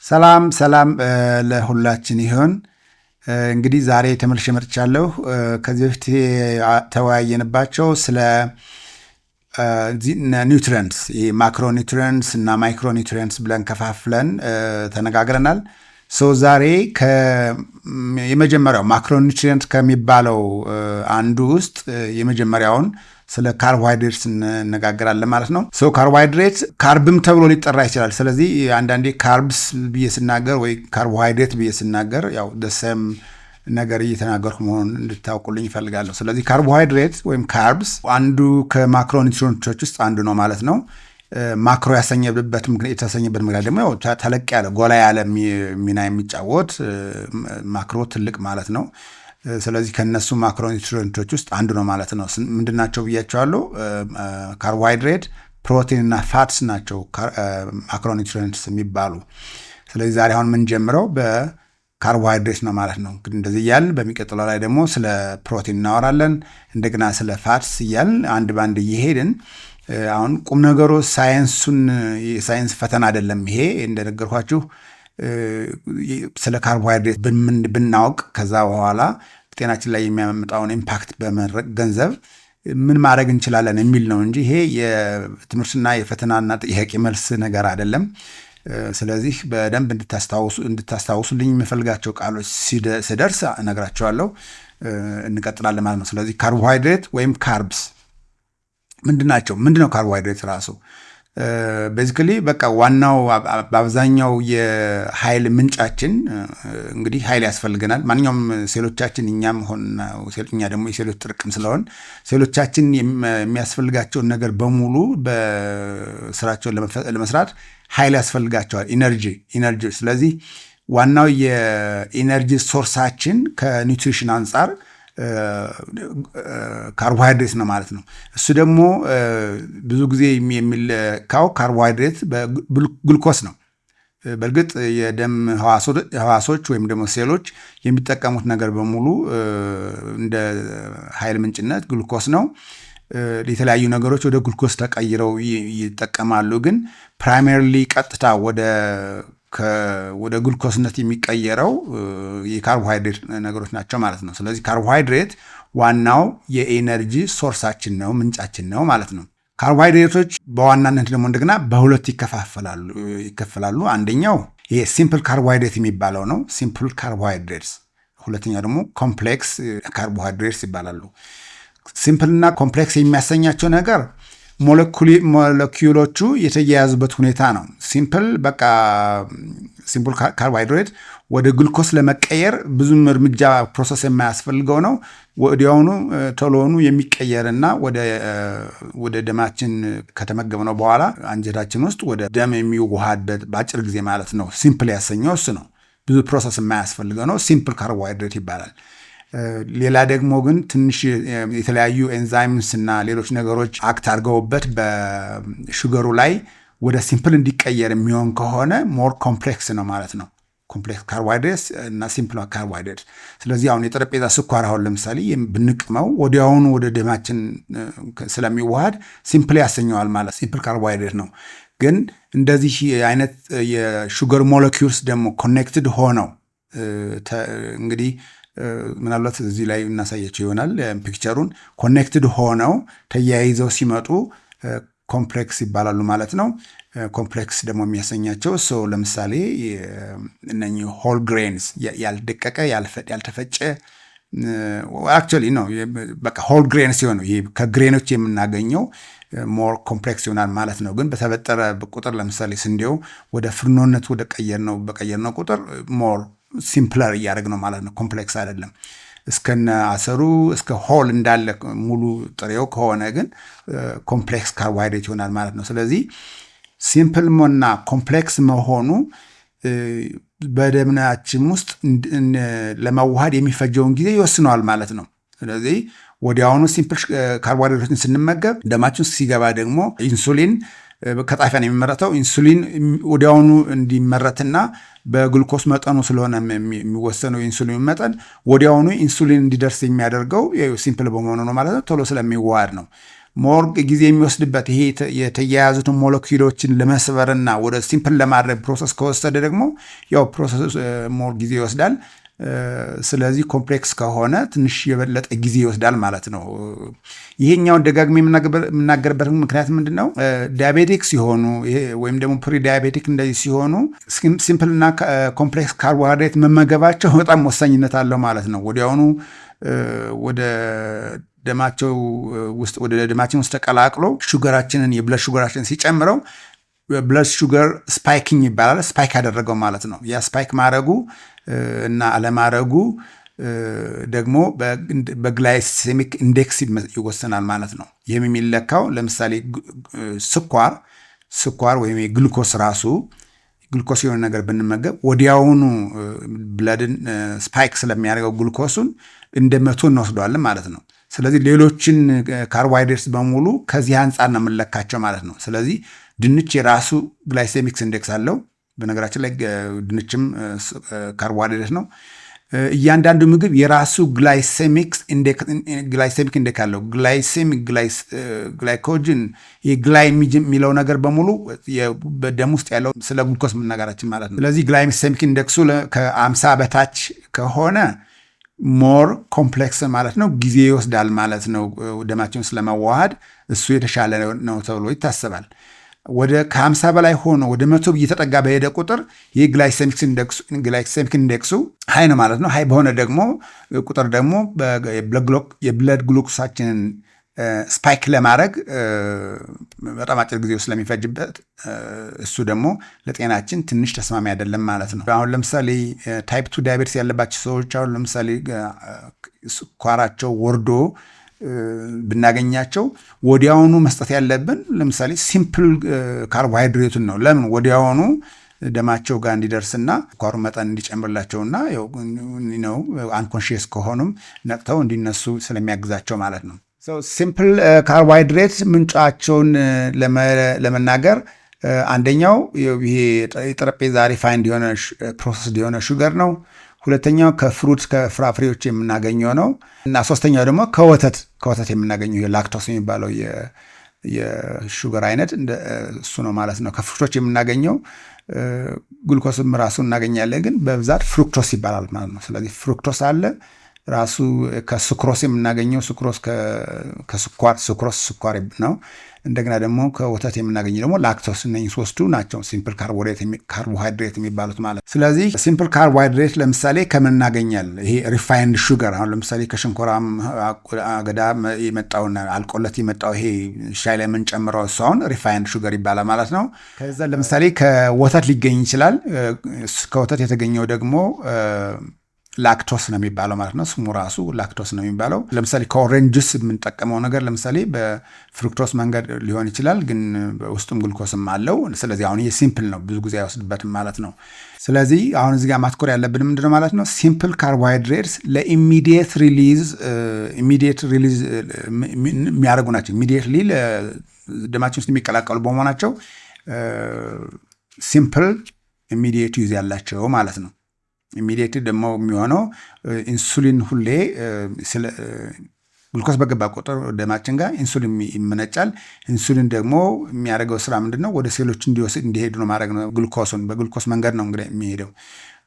ሰላም ሰላም ለሁላችን ይሁን። እንግዲህ ዛሬ ተመልሼ መጥቻለሁ። ከዚህ በፊት ተወያየንባቸው ስለ ኒውትሪየንትስ ማክሮ ኒውትሪየንትስ እና ማይክሮ ኒውትሪየንትስ ብለን ከፋፍለን ተነጋግረናል። ዛሬ የመጀመሪያው ማክሮ ኒውትሪየንት ከሚባለው አንዱ ውስጥ የመጀመሪያውን ስለ ካርቦሃይድሬትስ እንነጋገራለን ማለት ነው። ካርቦሃይድሬት ካርብም ተብሎ ሊጠራ ይችላል። ስለዚህ አንዳንዴ ካርብስ ብዬ ስናገር ወይ ካርቦሃይድሬት ብዬ ስናገር ያው ደሰም ነገር እየተናገርኩ መሆኑን እንድታውቁልኝ ይፈልጋለሁ። ስለዚህ ካርቦሃይድሬት ወይም ካርብስ አንዱ ከማክሮ ኒውትሪየንቶች ውስጥ አንዱ ነው ማለት ነው። ማክሮ የተሰኘበት ምክንያት ደግሞ ያው ተለቅ ያለ ጎላ ያለ ሚና የሚጫወት ማክሮ ትልቅ ማለት ነው። ስለዚህ ከነሱ ማክሮ ኒውትሪየንቶች ውስጥ አንዱ ነው ማለት ነው። ምንድናቸው ብያቸዋለሁ? ካርቦሃይድሬት፣ ፕሮቲን እና ፋትስ ናቸው ማክሮ ኒውትሪየንትስ የሚባሉ። ስለዚህ ዛሬ አሁን የምንጀምረው በካርቦሃይድሬት ነው ማለት ነው። እንግዲህ እንደዚህ እያልን በሚቀጥለው ላይ ደግሞ ስለ ፕሮቲን እናወራለን። እንደገና ስለ ፋትስ እያልን አንድ ባንድ እየሄድን አሁን ቁም ነገሩ የሳይንስ ፈተና አይደለም። ይሄ እንደነገርኳችሁ ስለ ካርቦሃይድሬት ብናውቅ ከዛ በኋላ ጤናችን ላይ የሚያመጣውን ኢምፓክት በመገንዘብ ምን ማድረግ እንችላለን የሚል ነው እንጂ ይሄ የትምህርትና የፈተናና ጥያቄ መልስ ነገር አይደለም። ስለዚህ በደንብ እንድታስታውሱልኝ የምፈልጋቸው ቃሎች ስደርስ እነግራቸዋለሁ። እንቀጥላለን ማለት ነው። ስለዚህ ካርቦሃይድሬት ወይም ካርብስ ምንድናቸው? ምንድነው ካርቦሃይድሬት ራሱ? ቤዚካሊ በቃ ዋናው በአብዛኛው የኃይል ምንጫችን እንግዲህ ኃይል ያስፈልገናል። ማንኛውም ሴሎቻችን እኛ ደግሞ የሴሎች ጥርቅም ስለሆን ሴሎቻችን የሚያስፈልጋቸውን ነገር በሙሉ በስራቸውን ለመስራት ኃይል ያስፈልጋቸዋል፣ ኢነርጂ። ስለዚህ ዋናው የኢነርጂ ሶርሳችን ከኒውትሪሽን አንጻር ካርቦሃይድሬት ነው ማለት ነው። እሱ ደግሞ ብዙ ጊዜ የሚለካው ካርቦሃይድሬት በግሉኮስ ነው። በእርግጥ የደም ህዋሶች ወይም ደግሞ ሴሎች የሚጠቀሙት ነገር በሙሉ እንደ ኃይል ምንጭነት ግሉኮስ ነው። የተለያዩ ነገሮች ወደ ግሉኮስ ተቀይረው ይጠቀማሉ። ግን ፕራይመሪሊ ቀጥታ ወደ ግሉኮስነት የሚቀየረው የካርቦሃይድሬት ነገሮች ናቸው ማለት ነው። ስለዚህ ካርቦሃይድሬት ዋናው የኤነርጂ ሶርሳችን ነው፣ ምንጫችን ነው ማለት ነው። ካርቦሃይድሬቶች በዋናነት ደግሞ እንደገና በሁለት ይከፈላሉ። አንደኛው ይሄ ሲምፕል ካርቦሃይድሬት የሚባለው ነው፣ ሲምፕል ካርቦሃይድሬትስ። ሁለተኛው ደግሞ ኮምፕሌክስ ካርቦሃይድሬትስ ይባላሉ። ሲምፕል እና ኮምፕሌክስ የሚያሰኛቸው ነገር ሞለኪውሎቹ የተያያዙበት ሁኔታ ነው። ሲምፕል ካርቦሃይድሬት ወደ ግሉኮስ ለመቀየር ብዙም እርምጃ ፕሮሰስ የማያስፈልገው ነው። ወዲያውኑ ቶሎኑ የሚቀየርና ወደ ደማችን ከተመገብነው በኋላ አንጀታችን ውስጥ ወደ ደም የሚዋሃድበት በአጭር ጊዜ ማለት ነው። ሲምፕል ያሰኘው እሱ ነው። ብዙ ፕሮሰስ የማያስፈልገው ነው። ሲምፕል ካርቦሃይድሬት ይባላል። ሌላ ደግሞ ግን ትንሽ የተለያዩ ኤንዛይምስ እና ሌሎች ነገሮች አክት አድርገውበት በሹገሩ ላይ ወደ ሲምፕል እንዲቀየር የሚሆን ከሆነ ሞር ኮምፕሌክስ ነው ማለት ነው። ኮምፕሌክስ ካርቦሃይድሬትስ እና ሲምፕል ካርቦሃይድሬትስ። ስለዚህ አሁን የጠረጴዛ ስኳር አሁን ለምሳሌ ብንቅመው ወዲያውኑ ወደ ደማችን ስለሚዋሃድ ሲምፕል ያሰኘዋል ማለት ሲምፕል ካርቦሃይድሬት ነው። ግን እንደዚህ አይነት የሹገር ሞለኪውልስ ደግሞ ኮኔክትድ ሆነው እንግዲህ ምናልባት እዚህ ላይ እናሳያቸው ይሆናል ፒክቸሩን። ኮኔክትድ ሆነው ተያይዘው ሲመጡ ኮምፕሌክስ ይባላሉ ማለት ነው። ኮምፕሌክስ ደግሞ የሚያሰኛቸው ለምሳሌ እነኚህ ሆል ግሬንስ ያልደቀቀ ያልተፈጨ አክቹዋሊ ነው በቃ ሆል ግሬን ሲሆኑ ይሄ ከግሬኖች የምናገኘው ሞር ኮምፕሌክስ ይሆናል ማለት ነው። ግን በተበጠረ ቁጥር ለምሳሌ ስንዴው ወደ ፍርኖነት በቀየርነው ቁጥር ሞር ሲምፕለር እያደረግ ነው ማለት ነው። ኮምፕሌክስ አይደለም። እስከነ አሰሩ እስከ ሆል እንዳለ ሙሉ ጥሬው ከሆነ ግን ኮምፕሌክስ ካርቦሃይድሬት ይሆናል ማለት ነው። ስለዚህ ሲምፕል እና ኮምፕሌክስ መሆኑ በደምናችን ውስጥ ለመዋሃድ የሚፈጀውን ጊዜ ይወስነዋል ማለት ነው። ስለዚህ ወዲያውኑ ሲምፕል ካርቦሃይድሬትን ስንመገብ ደማችን ውስጥ ሲገባ ደግሞ ኢንሱሊን ከጣፊያ ነው የሚመረተው። ኢንሱሊን ወዲያውኑ እንዲመረትና በግሉኮስ መጠኑ ስለሆነ የሚወሰነው የኢንሱሊን መጠን ወዲያውኑ ኢንሱሊን እንዲደርስ የሚያደርገው ሲምፕል በመሆኑ ነው ማለት ነው። ቶሎ ስለሚዋሃድ ነው። ሞር ጊዜ የሚወስድበት ይሄ የተያያዙትን ሞለኪውሎችን ለመስበርና ወደ ሲምፕል ለማድረግ ፕሮሰስ ከወሰደ ደግሞ ያው ፕሮሰስ ሞር ጊዜ ይወስዳል። ስለዚህ ኮምፕሌክስ ከሆነ ትንሽ የበለጠ ጊዜ ይወስዳል ማለት ነው። ይሄኛውን ደጋግሜ የምናገርበት ምክንያት ምንድን ነው? ዲያቤቲክ ሲሆኑ ወይም ደግሞ ፕሪ ዲያቤቲክ እንደዚህ ሲሆኑ ሲምፕል እና ኮምፕሌክስ ካርቦሃይድሬት መመገባቸው በጣም ወሳኝነት አለው ማለት ነው። ወዲያውኑ ወደ ደማቸው ውስጥ ወደ ደማችን ውስጥ ተቀላቅሎ ሹገራችንን የብለድ ሹገራችንን ሲጨምረው ብለድ ሹገር ስፓይኪንግ ይባላል። ስፓይክ ያደረገው ማለት ነው። ያ ስፓይክ ማድረጉ እና አለማድረጉ ደግሞ በግላይሴሚክ ኢንዴክስ ይወሰናል ማለት ነው። ይህም የሚለካው ለምሳሌ ስኳር ወይም የግሉኮስ ራሱ ግሉኮስ የሆነ ነገር ብንመገብ ወዲያውኑ ብለድን ስፓይክ ስለሚያደርገው ግሉኮሱን እንደ 100 እንወስደዋለን ማለት ነው። ስለዚህ ሌሎችን ካርቦሃይድሬትስ በሙሉ ከዚህ አንጻር ነው የምንለካቸው ማለት ነው። ስለዚህ ድንች የራሱ ግላይሴሚክስ ኢንዴክስ አለው። በነገራችን ላይ ድንችም ካርቦሃይድሬት ነው። እያንዳንዱ ምግብ የራሱ ግላይሴሚክ ኢንዴክስ አለው። ግላይኮጅን የግላይ የሚለው ነገር በሙሉ በደም ውስጥ ያለው ስለ ግሉኮስ መናገራችን ማለት ነው። ስለዚህ ግላይሴሚክ ኢንዴክሱ ከ50 በታች ከሆነ ሞር ኮምፕሌክስ ማለት ነው፣ ጊዜ ይወስዳል ማለት ነው ደማችን ስለመዋሃድ። እሱ የተሻለ ነው ተብሎ ይታሰባል። ወደ ከ50 በላይ ሆኖ ወደ 100 እየተጠጋ በሄደ ቁጥር ይህ ግላይሴሚክ ኢንዴክሱ ሃይ ነው ማለት ነው። ሃይ በሆነ ደግሞ ቁጥር ደግሞ የብለድ ግሉኮሳችንን ስፓይክ ለማድረግ በጣም አጭር ጊዜ ስለሚፈጅበት እሱ ደግሞ ለጤናችን ትንሽ ተስማሚ አይደለም ማለት ነው። አሁን ለምሳሌ ታይፕ 2 ዳያቤቲስ ያለባቸው ሰዎች አሁን ለምሳሌ ስኳራቸው ወርዶ ብናገኛቸው ወዲያውኑ መስጠት ያለብን ለምሳሌ ሲምፕል ካርቦሃይድሬቱን ነው። ለምን ወዲያውኑ ደማቸው ጋር እንዲደርስና ስኳሩ መጠን እንዲጨምርላቸውና ነው አንኮንሺየስ ከሆኑም ነቅተው እንዲነሱ ስለሚያግዛቸው ማለት ነው። ሲምፕል ካርቦሃይድሬት ምንጫቸውን ለመናገር አንደኛው ይሄ የጠረጴዛ ሪፋይንድ የሆነ ፕሮሰስድ የሆነ ሹገር ነው። ሁለተኛው ከፍራፍሬዎች የምናገኘው ነው እና ሶስተኛው ደግሞ ከወተት የምናገኘው የላክቶስ የሚባለው የሹገር አይነት እሱ ነው ማለት ነው። ከፍሩክቶች የምናገኘው ግሉኮስም ራሱ እናገኛለን፣ ግን በብዛት ፍሩክቶስ ይባላል ማለት ነው። ስለዚህ ፍሩክቶስ አለ ራሱ ከሱክሮስ የምናገኘው ስኳር ነው። እንደገና ደግሞ ከወተት የምናገኘው ደግሞ ላክቶስ። እነዚህ ሶስቱ ናቸው ሲምፕል ካርቦሃይድሬት የሚባሉት ማለት። ስለዚህ ሲምፕል ካርቦሃይድሬት ለምሳሌ ከምን እናገኛለን? ይሄ ሪፋይንድ ሹገር አሁን ለምሳሌ ከሸንኮራ አገዳ የመጣውና አልቆለት የመጣው ይሄ ሻይ ላይ የምንጨምረው እሱ አሁን ሪፋይንድ ሹገር ይባላል ማለት ነው። ከዛ ለምሳሌ ከወተት ሊገኝ ይችላል። ከወተት የተገኘው ደግሞ ላክቶስ ነው የሚባለው ማለት ነው። ስሙ ራሱ ላክቶስ ነው የሚባለው። ለምሳሌ ከኦሬንጅ ጁስ የምንጠቀመው ነገር ለምሳሌ በፍሩክቶስ መንገድ ሊሆን ይችላል፣ ግን በውስጡም ግሉኮስም አለው። ስለዚህ አሁን ይሄ ሲምፕል ነው፣ ብዙ ጊዜ አይወስድበትም ማለት ነው። ስለዚህ አሁን እዚህ ጋር ማትኮር ያለብን ምንድነው ማለት ነው? ሲምፕል ካርቦሃይድሬትስ ለኢሚዲየት ሪሊዝ የሚያደርጉ ናቸው። ኢሚዲየትሊ ደማችን ውስጥ የሚቀላቀሉ በመሆናቸው ሲምፕል ኢሚዲየት ዩዝ ያላቸው ማለት ነው። ኢሚዲየት ደግሞ የሚሆነው ኢንሱሊን ሁሌ ግሉኮስ በገባ ቁጥር ደማችን ጋር ኢንሱሊን ይመነጫል። ኢንሱሊን ደግሞ የሚያደርገው ስራ ምንድን ነው? ወደ ሴሎች እንዲሄዱ ነው ማድረግ ነው። ግሉኮሱን በግሉኮስ መንገድ ነው እንግዲህ የሚሄደው።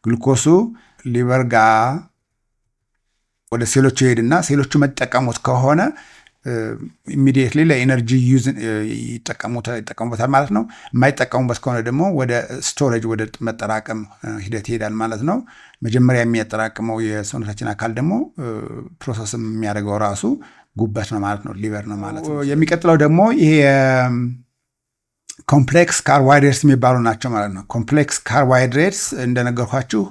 ግሉኮሱ ሊቨር ጋር ወደ ሴሎቹ ይሄድና ሴሎቹ መጠቀሙት ከሆነ ኢሚዲየትሊ ለኤነርጂ ዩዝ ይጠቀሙበታል ማለት ነው። የማይጠቀሙበት ከሆነ ደግሞ ወደ ስቶሬጅ ወደ መጠራቀም ሂደት ይሄዳል ማለት ነው። መጀመሪያ የሚያጠራቅመው የሰውነታችን አካል ደግሞ ፕሮሰስም የሚያደርገው ራሱ ጉበት ነው ማለት ነው፣ ሊቨር ነው ማለት ነው። የሚቀጥለው ደግሞ ይሄ ኮምፕሌክስ ካርቦሃይድሬትስ የሚባሉ ናቸው ማለት ነው። ኮምፕሌክስ ካርቦሃይድሬትስ እንደነገርኳችሁ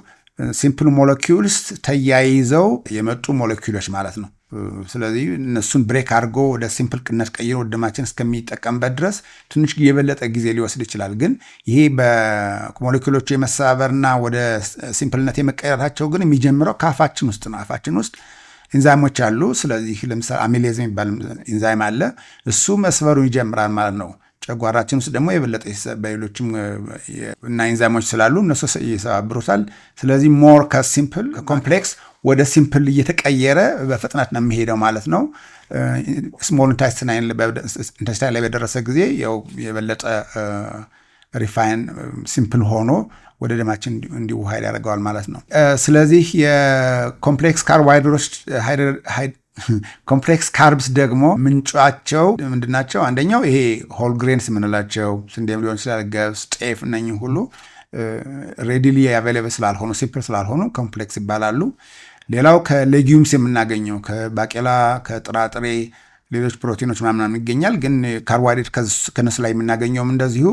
ሲምፕል ሞለኪውልስ ተያይዘው የመጡ ሞለኪውሎች ማለት ነው። ስለዚህ እነሱን ብሬክ አድርጎ ወደ ሲምፕል ቅነት ቀይሮ ወደ ደማችን እስከሚጠቀምበት ድረስ ትንሽ የበለጠ ጊዜ ሊወስድ ይችላል። ግን ይሄ በሞለኪውሎቹ የመሳበርና ወደ ሲምፕልነት የመቀየራቸው ግን የሚጀምረው ከአፋችን ውስጥ ነው። አፋችን ውስጥ ኢንዛይሞች አሉ። ስለዚህ ለምሳሌ አሚሌዝ የሚባል ኢንዛይም አለ። እሱ መስበሩ ይጀምራል ማለት ነው። ጨጓራችን ውስጥ ደግሞ የበለጠ በሌሎችም እና ኢንዛይሞች ስላሉ እነሱ ይሰባብሩታል። ስለዚህ ሞር ከሲምፕል ከኮምፕሌክስ ወደ ሲምፕል እየተቀየረ በፍጥነት ነው የሚሄደው ማለት ነው። ስሞል ኢንተስታይን ላይ በደረሰ ጊዜ ያው የበለጠ ሪፋይን ሲምፕል ሆኖ ወደ ደማችን እንዲዋሃድ ያደርገዋል ማለት ነው። ስለዚህ የኮምፕሌክስ ኮምፕሌክስ ካርብስ ደግሞ ምንጫቸው ምንድናቸው? አንደኛው ይሄ ሆል ግሬንስ የምንላቸው ስንዴም ሊሆን ይችላል፣ ገብስ፣ ጤፍ፣ እነኝህ ሁሉ ሬዲሊ አቬይላብል ስላልሆኑ ሲምፕል ስላልሆኑ ኮምፕሌክስ ይባላሉ። ሌላው ከሌጊዩምስ የምናገኘው ከባቄላ፣ ከጥራጥሬ፣ ሌሎች ፕሮቲኖች ምናምን ይገኛል። ግን ካርቦሃይድሬት ከነሱ ላይ የምናገኘውም እንደዚሁ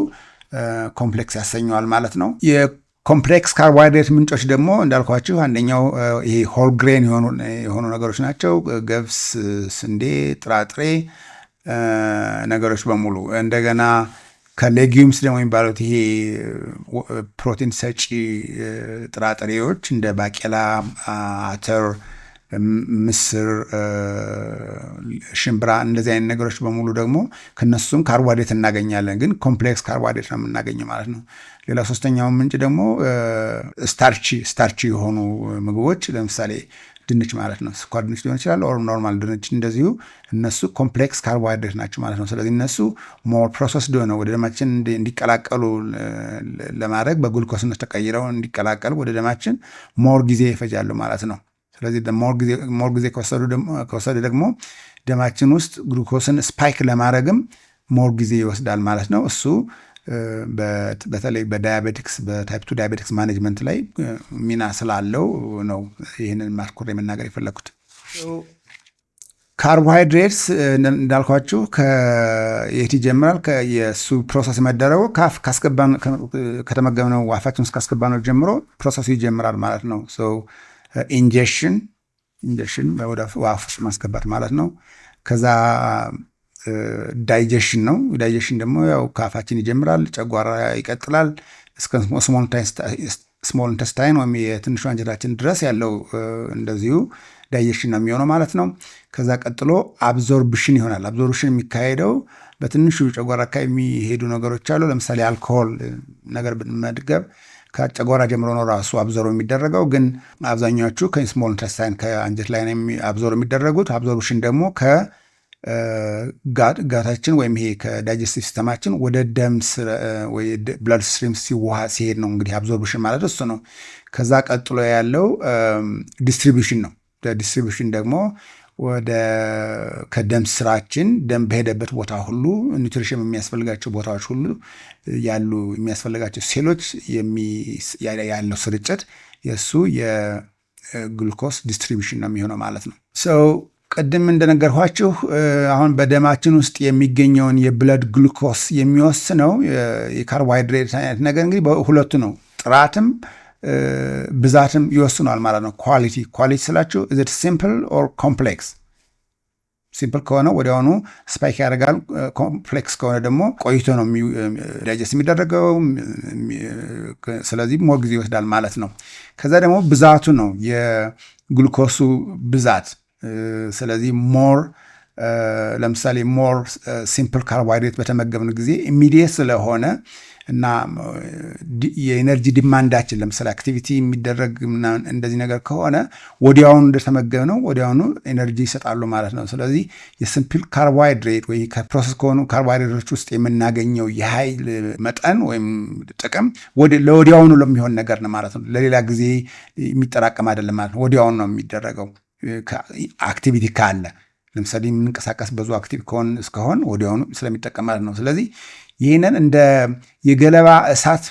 ኮምፕሌክስ ያሰኘዋል ማለት ነው። የኮምፕሌክስ ካርቦሃይድሬት ምንጮች ደግሞ እንዳልኳችሁ አንደኛው ይሄ ሆል ግሬን የሆኑ ነገሮች ናቸው። ገብስ፣ ስንዴ፣ ጥራጥሬ ነገሮች በሙሉ እንደገና ከሌጊዩምስ ደግሞ የሚባሉት ይሄ ፕሮቲን ሰጪ ጥራጥሬዎች እንደ ባቄላ፣ አተር፣ ምስር፣ ሽምብራ እንደዚህ አይነት ነገሮች በሙሉ ደግሞ ከነሱም ካርቦሃይድሬት እናገኛለን። ግን ኮምፕሌክስ ካርቦሃይድሬት ነው የምናገኘው ማለት ነው። ሌላ ሶስተኛው ምንጭ ደግሞ ስታርቺ የሆኑ ምግቦች ለምሳሌ ድንች ማለት ነው። ስኳር ድንች ሊሆን ይችላል፣ ኦር ኖርማል ድንች እንደዚሁ እነሱ ኮምፕሌክስ ካርቦሃይድሬት ናቸው ማለት ነው። ስለዚህ እነሱ ሞር ፕሮሰስድ ሆነው ወደ ደማችን እንዲቀላቀሉ ለማድረግ በግሉኮስነት ተቀይረው እንዲቀላቀሉ ወደ ደማችን ሞር ጊዜ ይፈጃሉ ማለት ነው። ስለዚህ ሞር ጊዜ ከወሰዱ ደግሞ ደማችን ውስጥ ግሉኮስን ስፓይክ ለማድረግም ሞር ጊዜ ይወስዳል ማለት ነው። እሱ በተለይ በዳያቤቲክስ በታይፕ 2 ዳያቤቲክስ ማኔጅመንት ላይ ሚና ስላለው ነው ይህንን ማትኮር የመናገር የፈለኩት። ካርቦሃይድሬትስ እንዳልኳችሁ የት ይጀምራል? የእሱ ፕሮሰስ መደረጉ ከተመገብነው አፋችን ውስጥ ካስገባነው ጀምሮ ፕሮሰሱ ይጀምራል ማለት ነው። ኢንጀክሽን ወደ አፍ ውስጥ ማስገባት ማለት ነው። ከዛ ዳይጀሽን ነው። ዳይጀሽን ደግሞ ያው ከአፋችን ይጀምራል፣ ጨጓራ ይቀጥላል እስከ ስሞል ኢንተስታይን ወይም የትንሹ አንጀታችን ድረስ ያለው እንደዚሁ ዳይጀሽን ነው የሚሆነው ማለት ነው። ከዛ ቀጥሎ አብዞርብሽን ይሆናል። አብዞርብሽን የሚካሄደው በትንሹ ጨጓራ አካባቢ የሚሄዱ ነገሮች አሉ። ለምሳሌ አልኮሆል ነገር ብንመድገብ ከጨጓራ ጀምሮ ነው ራሱ አብዞር የሚደረገው። ግን አብዛኛዎቹ ከስሞል ኢንተስታይን ከአንጀት ላይ አብዞር የሚደረጉት። አብዞርብሽን ደግሞ ጋታችን ወይም ይሄ ከዳይጀስቲቭ ሲስተማችን ወደ ደም ወይ ብለድ ስትሪም ሲሄድ ነው እንግዲህ አብዞርብሽን ማለት እሱ ነው። ከዛ ቀጥሎ ያለው ዲስትሪቢዩሽን ነው። ዲስትሪቢዩሽን ደግሞ ከደም ስራችን ደም በሄደበት ቦታ ሁሉ ኒውትሪሽን የሚያስፈልጋቸው ቦታዎች ሁሉ ያሉ የሚያስፈልጋቸው ሴሎች ያለው ስርጭት የእሱ የግሉኮስ ዲስትሪቢዩሽን ነው የሚሆነው ማለት ነው። ቅድም እንደነገርኳችሁ አሁን በደማችን ውስጥ የሚገኘውን የብለድ ግሉኮስ የሚወስነው የካርቦሃይድሬት አይነት ነገር እንግዲህ በሁለቱ ነው። ጥራትም ብዛትም ይወስኗል ማለት ነው። ኳሊቲ ስላችሁ is it simple or complex? ሲምፕል ከሆነ ወዲያውኑ ስፓይክ ያደርጋል። ኮምፕሌክስ ከሆነ ደግሞ ቆይቶ ነው ዳይጀስት የሚደረገው። ስለዚህ ሞር ጊዜ ይወስዳል ማለት ነው። ከዛ ደግሞ ብዛቱ ነው የግሉኮሱ ብዛት። ስለዚህ ለምሳሌ ሞር ሲምፕል ካርቦሃይድሬት በተመገብን ጊዜ ኢሚዲየት ስለሆነ እና የኤነርጂ ዲማንዳችን ለምሳሌ አክቲቪቲ የሚደረግ እንደዚህ ነገር ከሆነ ወዲያውኑ እንደተመገብነው ወዲያውኑ ኤነርጂ ይሰጣሉ ማለት ነው። ስለዚህ የሲምፕል ካርቦሃይድሬት ወይ ከፕሮሰስ ከሆኑ ካርቦሃይድሬቶች ውስጥ የምናገኘው የኃይል መጠን ወይም ጥቅም ለወዲያውኑ ለሚሆን ነገር ነው ማለት ነው። ለሌላ ጊዜ የሚጠራቀም አይደለም ማለት ነው። ወዲያውኑ ነው የሚደረገው። አክቲቪቲ ካለ ለምሳሌ የምንንቀሳቀስ ብዙ አክቲቭ እስከሆን ወዲያውኑ ስለሚጠቀም ማለት ነው። ስለዚህ ይህንን እንደ የገለባ እሳት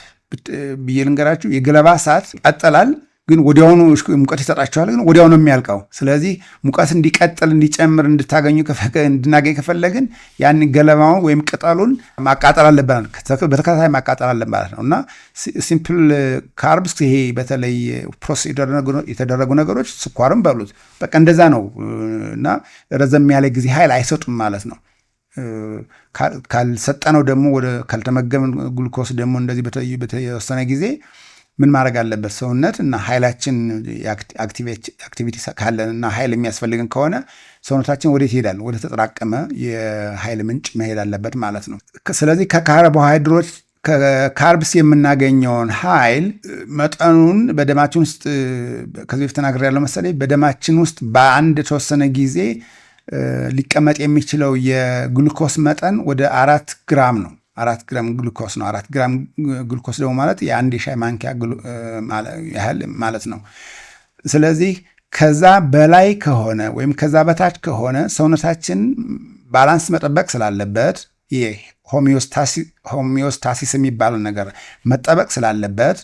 ብዬ ልንገራችሁ። የገለባ እሳት ይቀጥላል፣ ግን ወዲያውኑ ሙቀት ይሰጣችኋል፣ ግን ወዲያውኑ የሚያልቀው። ስለዚህ ሙቀት እንዲቀጥል እንዲጨምር እንድናገኝ ከፈለግን ያን ገለባውን ወይም ቅጠሉን ማቃጠል አለብን፣ በተከታታይ ማቃጠል አለብን ማለት ነው። እና ሲምፕል ካርብስ ይሄ በተለይ ፕሮሰስ የተደረጉ ነገሮች ስኳርም በሉት በቃ እንደዛ ነው እና ረዘም ያለ ጊዜ ኃይል አይሰጡም ማለት ነው። ካልሰጠነው ደግሞ ካልተመገብን ግሉኮስ ደግሞ እንደዚህ በተወሰነ ጊዜ ምን ማድረግ አለበት? ሰውነት እና ኃይላችን አክቲቪቲ ካለን እና ኃይል የሚያስፈልግን ከሆነ ሰውነታችን ወዴት ይሄዳል? ወደ ተጠራቀመ የኃይል ምንጭ መሄድ አለበት ማለት ነው። ስለዚህ ከካርብስ የምናገኘውን ኃይል መጠኑን በደማችን ውስጥ ከዚህ በፊት ተናግሬያለሁ መሰለኝ። በደማችን ውስጥ በአንድ የተወሰነ ጊዜ ሊቀመጥ የሚችለው የግሉኮስ መጠን ወደ 4 ግራም ነው። 4 ግራም ግሉኮስ ነው። 4 ግራም ግሉኮስ ደግሞ ማለት የአንድ የሻይ ማንኪያ ያህል ማለት ነው። ስለዚህ ከዛ በላይ ከሆነ ወይም ከዛ በታች ከሆነ ሰውነታችን ባላንስ መጠበቅ ስላለበት ይሄ ሆሚዮስታሲስ የሚባለው ነገር መጠበቅ ስላለበት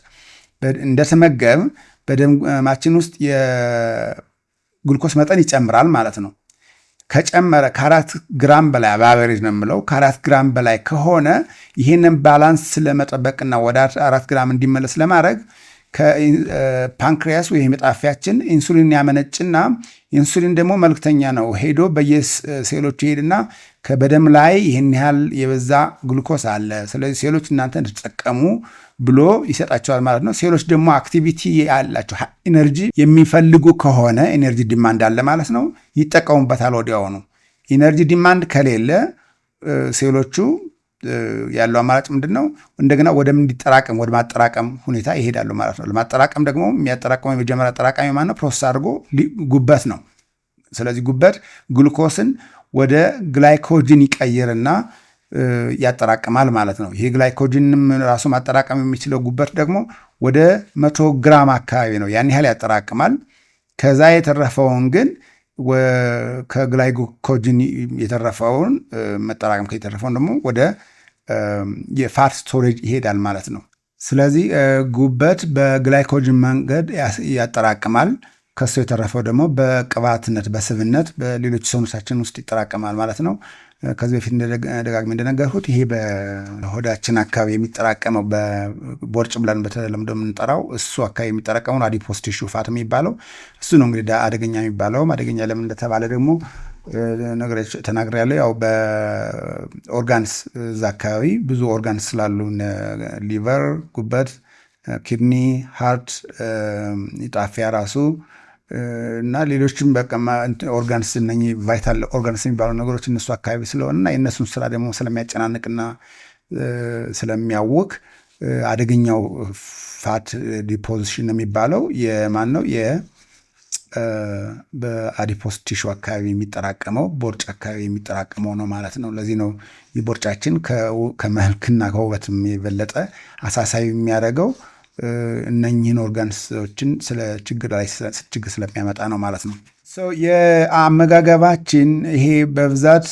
እንደተመገብ በደማችን ውስጥ የግሉኮስ መጠን ይጨምራል ማለት ነው። ከጨመረ ከ4 ግራም በላይ በአቨሬጅ ነው የምለው፣ ከ4 ግራም በላይ ከሆነ ይህንን ባላንስ ለመጠበቅና ወደ 4 ግራም እንዲመለስ ለማድረግ ከፓንክሪያስ ወይም ጣፊያችን ኢንሱሊን ያመነጭና ኢንሱሊን ደግሞ መልክተኛ ነው። ሄዶ በየሴሎች ይሄድና በደም ላይ ይህን ያህል የበዛ ግሉኮስ አለ፣ ስለዚህ ሴሎች እናንተ እንድትጠቀሙ ብሎ ይሰጣቸዋል ማለት ነው። ሴሎች ደግሞ አክቲቪቲ ያላቸው ኢነርጂ የሚፈልጉ ከሆነ ኢነርጂ ዲማንድ አለ ማለት ነው፣ ይጠቀሙበታል ወዲያውኑ። ኢነርጂ ዲማንድ ከሌለ ሴሎቹ ያለው አማራጭ ምንድን ነው? እንደገና ወደ ማጠራቀም ሁኔታ ይሄዳሉ ማለት ነው። ለማጠራቀም ደግሞ የሚያጠራቀመው የመጀመሪያ አጠራቃሚ ማነው? ፕሮሰስ አድርጎ ጉበት ነው። ስለዚህ ጉበት ግሉኮስን ወደ ግላይኮጅን ይቀይርና ያጠራቅማል ማለት ነው። ይሄ ግላይኮጅንም ራሱ ማጠራቀም የሚችለው ጉበት ደግሞ ወደ 100 ግራም አካባቢ ነው። ያን ያህል ያጠራቅማል። ከዛ የተረፈውን ግን ከግላይኮጅን የተረፈውን መጠራቀም የተረፈውን ደግሞ ወደ የፋት ስቶሬጅ ይሄዳል ማለት ነው። ስለዚህ ጉበት በግላይኮጅን መንገድ ያጠራቅማል። ከሱ የተረፈው ደግሞ በቅባትነት በስብነት በሌሎች ሰውነታችን ውስጥ ይጠራቀማል ማለት ነው። ከዚህ በፊት ደጋግሜ እንደነገርኩት ይሄ በሆዳችን አካባቢ የሚጠራቀመው በቦርጭ ብለን በተለምዶ የምንጠራው እሱ አካባቢ የሚጠራቀመው አዲፖስ ቲሹ ፋት የሚባለው እሱ ነው እንግዲህ አደገኛ የሚባለው። አደገኛ ለምን እንደተባለ ደግሞ ተናግሬያለሁ። ያው በኦርጋንስ እዛ አካባቢ ብዙ ኦርጋንስ ስላሉ ሊቨር፣ ጉበት፣ ኪድኒ፣ ሃርት፣ ጣፊያ ራሱ እና ሌሎችም በቃ ኦርጋንስ እነኚህ ቫይታል ኦርጋንስ የሚባሉ ነገሮች እነሱ አካባቢ ስለሆነና የእነሱን ስራ ደግሞ ስለሚያጨናንቅና ስለሚያውክ አደገኛው ፋት ዲፖዚሽን የሚባለው የማን ነው? በአዲፖስ ቲሹ አካባቢ የሚጠራቀመው ቦርጭ አካባቢ የሚጠራቀመው ነው ማለት ነው። ለዚህ ነው የቦርጫችን ከመልክና ከውበትም የበለጠ አሳሳቢ የሚያደርገው እነኚህን ኦርጋንሶችን ችግር ስለሚያመጣ ነው ማለት ነው። የአመጋገባችን ይሄ በብዛት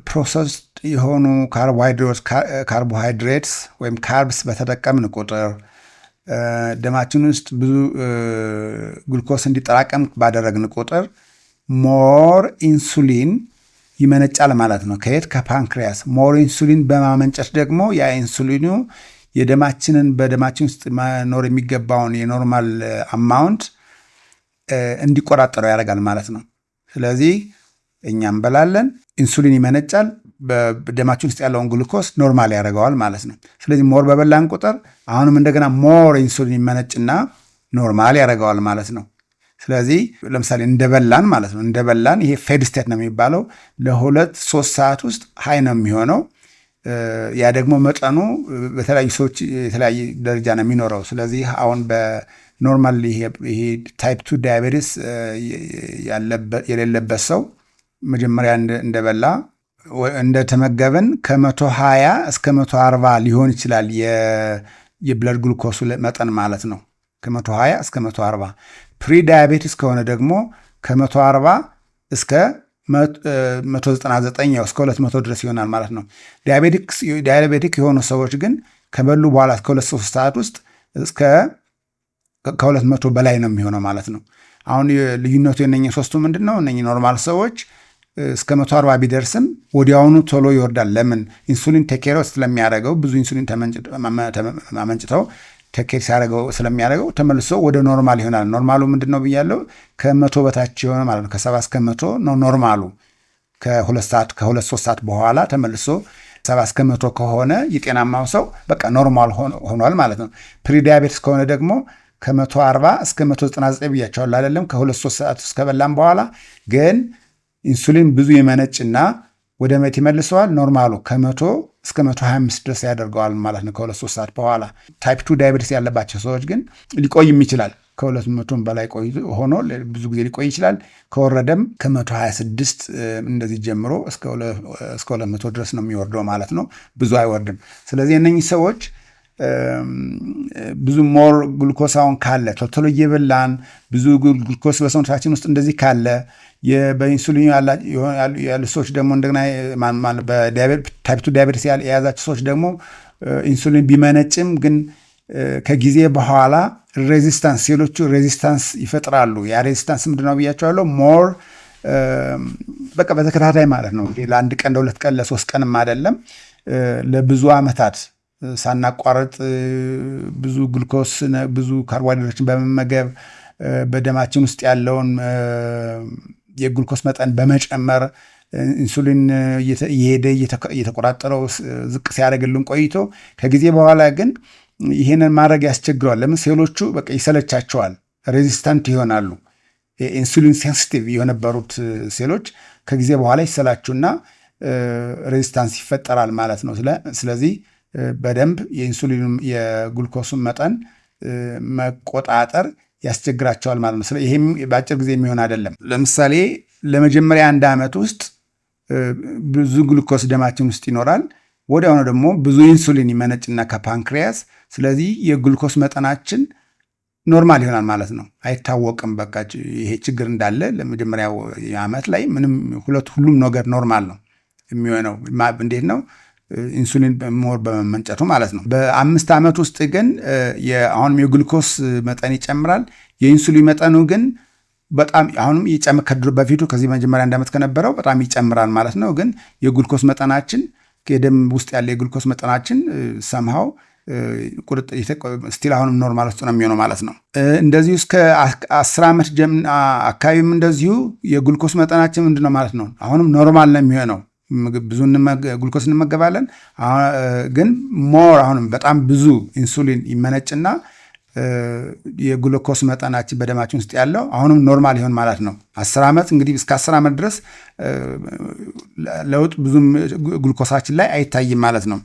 ፕሮሰስ የሆኑ ካርቦሃይድሬትስ ወይም ካርብስ በተጠቀምን ቁጥር ደማችን ውስጥ ብዙ ግሉኮስ እንዲጠራቀም ባደረግን ቁጥር ሞር ኢንሱሊን ይመነጫል ማለት ነው። ከየት? ከፓንክሪያስ። ሞር ኢንሱሊን በማመንጨት ደግሞ ያ ኢንሱሊኑ በደማችን ውስጥ መኖር የሚገባውን የኖርማል አማውንት እንዲቆጣጠረው ያደርጋል ማለት ነው። ስለዚህ እኛ እንበላለን፣ ኢንሱሊን ይመነጫል፣ በደማችን ውስጥ ያለውን ግሉኮስ ኖርማል ያደርገዋል ማለት ነው። ስለዚህ ሞር በበላን ቁጥር አሁንም እንደገና ሞር ኢንሱሊን ይመነጭና ኖርማል ያደርገዋል ማለት ነው። ስለዚህ ለምሳሌ እንደበላን ማለት ነው፣ እንደበላን ይሄ ፌድ ስቴት ነው የሚባለው ለ2-3 ሰዓት ውስጥ ሃይ ነው የሚሆነው። ያ ደግሞ መጠኑ በተለያዩ ሰዎች የተለያየ ደረጃ ነው የሚኖረው። ስለዚህ አሁን በኖርማል ይሄ ታይፕ 2 ዳያቤቲስ የሌለበት ሰው መጀመሪያ እንደበላ እንደተመገበን ከ120 እስከ 140 ሊሆን ይችላል የብለድ ግሉኮሱ መጠን ማለት ነው። ከ120 እስከ 140። ፕሪ ዳያቤቲስ ከሆነ ደግሞ ከ140 እስከ 199 እስከ 200 ድረስ ይሆናል ማለት ነው። ዳያቤቲክ የሆኑ ሰዎች ግን ከበሉ በኋላ እስከ 2-3 ሰዓት ውስጥ እስከ ከ200 በላይ ነው የሚሆነው ማለት ነው። አሁን ልዩነቱ የነኚህ ሶስቱ ምንድን ነው? እነኚህ ኖርማል ሰዎች እስከ 140 ቢደርስም ወዲያውኑ ቶሎ ይወርዳል። ለምን? ኢንሱሊን ቴኬር ስለሚያደርገው ብዙ ኢንሱሊን አመንጭተው ቴኬር ሲያደርገው ስለሚያደርገው ተመልሶ ወደ ኖርማል ይሆናል። ኖርማሉ ምንድን ነው ብያለው? ከ100 በታች የሆነ ማለት ነው። ከ70 እስከ 100 ነው ኖርማሉ። ከ2-3 ሰዓት በኋላ ተመልሶ 70 እስከ 100 ከሆነ የጤናማው ሰው በቃ ኖርማል ሆኗል ማለት ነው። ፕሪዲያቤትስ ከሆነ ደግሞ ከ140 እስከ 199 ብያቸዋል አይደለም? ከ2-3 ሰዓት እስከ በላም በኋላ ግን ኢንሱሊን ብዙ የመነጭና ወደ መት ይመልሰዋል። ኖርማሉ ከ100 እስከ 125 ድረስ ያደርገዋል ማለት ነው ከ2-3 ሰዓት በኋላ። ታይፕ 2 ዳያቤቲስ ያለባቸው ሰዎች ግን ሊቆይም ይችላል። ከ200 በላይ ሆኖ ብዙ ጊዜ ሊቆይ ይችላል። ከወረደም ከ126 እንደዚህ ጀምሮ እስከ 200 ድረስ ነው የሚወርደው ማለት ነው። ብዙ አይወርድም። ስለዚህ እነኚህ ሰዎች ብዙ ሞር ግሉኮሳውን ካለ ቶሎ እየበላን ብዙ ግሉኮስ በሰውነታችን ውስጥ እንደዚህ ካለ በኢንሱሊን ያሉ ሰዎች ደግሞ እንደገና ታይፕ 2 ዳያቤቲስ የያዛቸው ሰዎች ደግሞ ኢንሱሊን ቢመነጭም ግን ከጊዜ በኋላ ሬዚስታንስ ሴሎቹ ሬዚስታንስ ይፈጥራሉ። ያ ሬዚስታንስ ምንድነው ብያቸዋለሁ። ሞር በቃ በተከታታይ ማለት ነው ለአንድ ቀን ለሁለት ቀን ለሶስት ቀንም አይደለም ለብዙ ዓመታት ሳናቋረጥ ብዙ ግሉኮስ ብዙ ካርቦሃይድሬቶችን በመመገብ በደማችን ውስጥ ያለውን የግሉኮስ መጠን በመጨመር ኢንሱሊን እየሄደ እየተቆራጠረው ዝቅ ሲያደርግልን ቆይቶ ከጊዜ በኋላ ግን ይሄንን ማድረግ ያስቸግረዋል። ለምን ሴሎቹ በቃ ይሰለቻቸዋል፣ ሬዚስታንት ይሆናሉ። ኢንሱሊን ሴንሲቲቭ የነበሩት ሴሎች ከጊዜ በኋላ ይሰላቹና ሬዚስታንስ ይፈጠራል ማለት ነው። ስለዚህ በደንብ የኢንሱሊን የግሉኮሱን መጠን መቆጣጠር ያስቸግራቸዋል ማለት ነው። ይሄም በአጭር ጊዜ የሚሆን አይደለም። ለምሳሌ ለመጀመሪያ 1 ዓመት ውስጥ ብዙ ግሉኮስ ደማችን ውስጥ ይኖራል። ወዲያውኑ ደግሞ ብዙ ኢንሱሊን ይመነጭና ከፓንክሪያስ፣ ስለዚህ የግሉኮስ መጠናችን ኖርማል ይሆናል ማለት ነው። አይታወቅም በቃ ይሄ ችግር እንዳለ ለመጀመሪያው ዓመት ላይ ምንም ሁሉም ነገር ኖርማል ነው የሚሆነው። እንዴት ነው? ኢንሱሊን ሞር በመመንጨቱ ማለት ነው። በ5 ዓመት ውስጥ ግን አሁንም የግሉኮስ መጠን ይጨምራል። የኢንሱሊን መጠኑ ግን በጣም አሁንም ይጨምር በፊቱ ከዚህ መጀመሪያ 1 ዓመት ከነበረው በጣም ይጨምራል ማለት ነው። ግን የግሉኮስ መጠናችን የደም ውስጥ ያለ የግሉኮስ መጠናችን ሰምሃው ስቲል አሁንም ኖርማል ውስጥ ነው የሚሆነው ማለት ነው። እንደዚሁ እስከ 10 ዓመት አካባቢም እንደዚሁ የግሉኮስ መጠናችን ምንድነው ማለት ነው አሁንም ኖርማል ነው የሚሆነው። ብዙ ግሉኮስ እንመገባለን፣ ግን ሞር አሁንም በጣም ብዙ ኢንሱሊን ይመነጭና የግሉኮስ መጠናችን በደማችን ውስጥ ያለው አሁንም ኖርማል ይሆን ማለት ነው። 10 ዓመት እንግዲህ እስከ 10 ዓመት ድረስ ለውጥ ብዙም ግሉኮሳችን ላይ አይታይም ማለት ነው።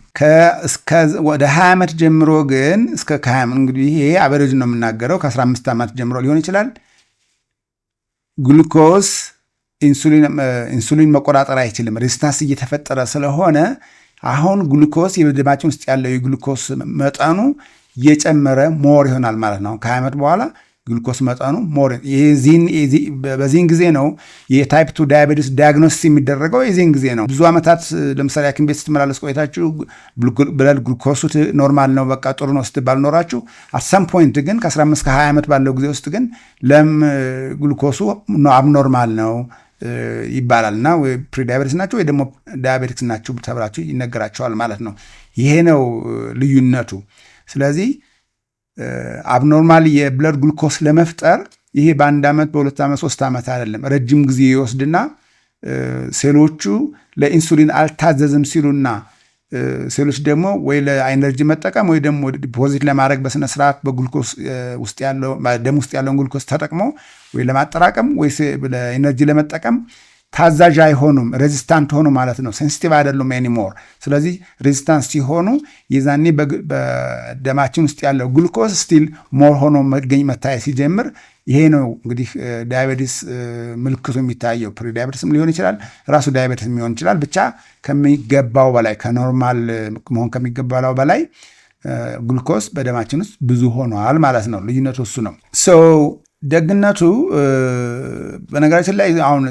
ወደ 20 ዓመት ጀምሮ ግን እስከ 20 እንግዲህ ይሄ አቨሬጅ ነው የምናገረው። ከ15 ዓመት ጀምሮ ሊሆን ይችላል ግሉኮስ ኢንሱሊን መቆጣጠር አይችልም። ሬዚስታንስ እየተፈጠረ ስለሆነ አሁን ግሉኮስ የደማችን ውስጥ ያለው የግሉኮስ መጠኑ እየጨመረ ሞር ይሆናል ማለት ነው። ከ20 ዓመት በኋላ ግሉኮስ መጠኑ ሞር በዚህን ጊዜ ነው የታይፕ 2 ዳያቤቲስ ዲያግኖሲስ የሚደረገው። የዚህን ጊዜ ነው። ብዙ ዓመታት ለምሳሌ ሐኪም ቤት ስትመላለስ ቆይታችሁ ብለድ ግሉኮሱ ኖርማል ነው በቃ ጥሩ ነው ስትባል ኖራችሁ አሰም ፖይንት ግን ከ15 እስከ 20 ዓመት ባለው ጊዜ ውስጥ ግን ግሉኮሱ አብኖርማል ነው ይባላል እና ወይ ፕሪዳያቤቲስ ናቸው ወይ ደግሞ ዳያቤቲክስ ናቸው ተብላችሁ ይነገራቸዋል ማለት ነው። ይሄ ነው ልዩነቱ። ስለዚህ አብኖርማል የብለድ ግሉኮስ ለመፍጠር ይሄ በ1 ዓመት በ2 ዓመት 3 ዓመት አይደለም፣ ረጅም ጊዜ ይወስድና ሴሎቹ ለኢንሱሊን አልታዘዝም ሲሉና ሴሎች ደግሞ ወይ ለኤነርጂ መጠቀም ወይ ደግሞ ዲፖዚት ለማድረግ በስነ ስርዓት በግሉኮስ ውስጥ ያለው ደም ውስጥ ያለውን ግሉኮስ ተጠቅሞ ወይ ለማጠራቀም ወይ ለኤነርጂ ለመጠቀም ታዛዥ አይሆኑም። ሬዚስታንት ሆኑ ማለት ነው። ሴንሲቲቭ አይደሉም ኤኒሞር። ስለዚህ ሬዚስታንት ሲሆኑ የዛኔ በደማችን ውስጥ ያለው ግሉኮስ ስቲል ሞር ሆኖ መታየት ሲጀምር ይሄ ነው እንግዲህ ዳያቤቲስ ምልክቱ የሚታየው። ፕሪዳያቤቲስም ሊሆን ይችላል፣ ራሱ ዳያቤቲስ ሊሆን ይችላል። ብቻ ከሚገባው በላይ ከኖርማል መሆን ከሚገባው በላይ ግሉኮስ በደማችን ውስጥ ብዙ ሆኗል ማለት ነው። ልዩነቱ እሱ ነው። ደግነቱ በነገራችን ላይ አሁን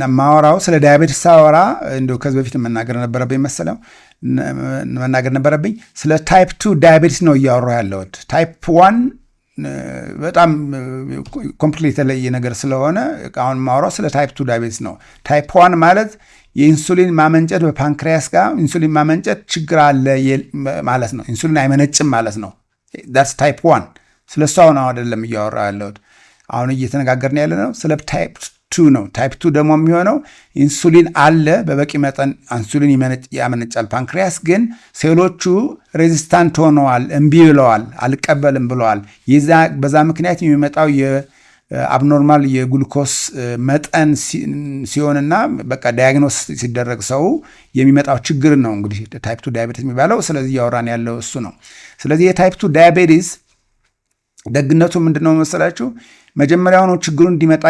የማወራው ስለ ዳያቤቲስ ሳወራ እንደው ከዚህ በፊት መናገር ነበረብኝ። ስለ ታይፕ 2 ዳያቤቲስ ነው እያወራሁ ያለሁት። ታይፕ 1 በጣም ኮምፕሊት የተለየ ነገር ስለሆነ አሁን የማወራው ስለ ታይፕ 2 ዳያቤቲስ ነው። ታይፕ 1 ማለት የኢንሱሊን ማመንጨት በፓንክሪያስ ጋር ኢንሱሊን ማመንጨት ችግር አለ ማለት ነው። ኢንሱሊን አይመነጭም ማለት ነው። ዳትስ ታይፕ 1። ስለ እሱ አሁን አይደለም እያወራ ያለሁት። አሁን እየተነጋገርን ያለ ነው ስለ ታይፕ 2 ነው። ታይፕ 2 ደግሞ የሚሆነው ኢንሱሊን አለ በበቂ መጠን ኢንሱሊን ያመነጫል ፓንክሪያስ፣ ግን ሴሎቹ ሬዚስታንት ሆነዋል፣ እምቢ ብለዋል፣ አልቀበልም ብለዋል። በዛ ምክንያት የሚመጣው አብኖርማል የግሉኮስ መጠን ሲሆንና በቃ ዳያግኖስ ሲደረግ ሰው የሚመጣው ችግር ነው እንግዲህ ታይፕ 2 ዳያቤቲስ የሚባለው። ስለዚህ እያወራን ያለው እሱ ነው። ስለዚህ የታይፕ 2 ዳያቤቲስ ደግነቱ ምንድነው መሰላችሁ? መጀመሪያውኑ ችግሩ እንዲመጣ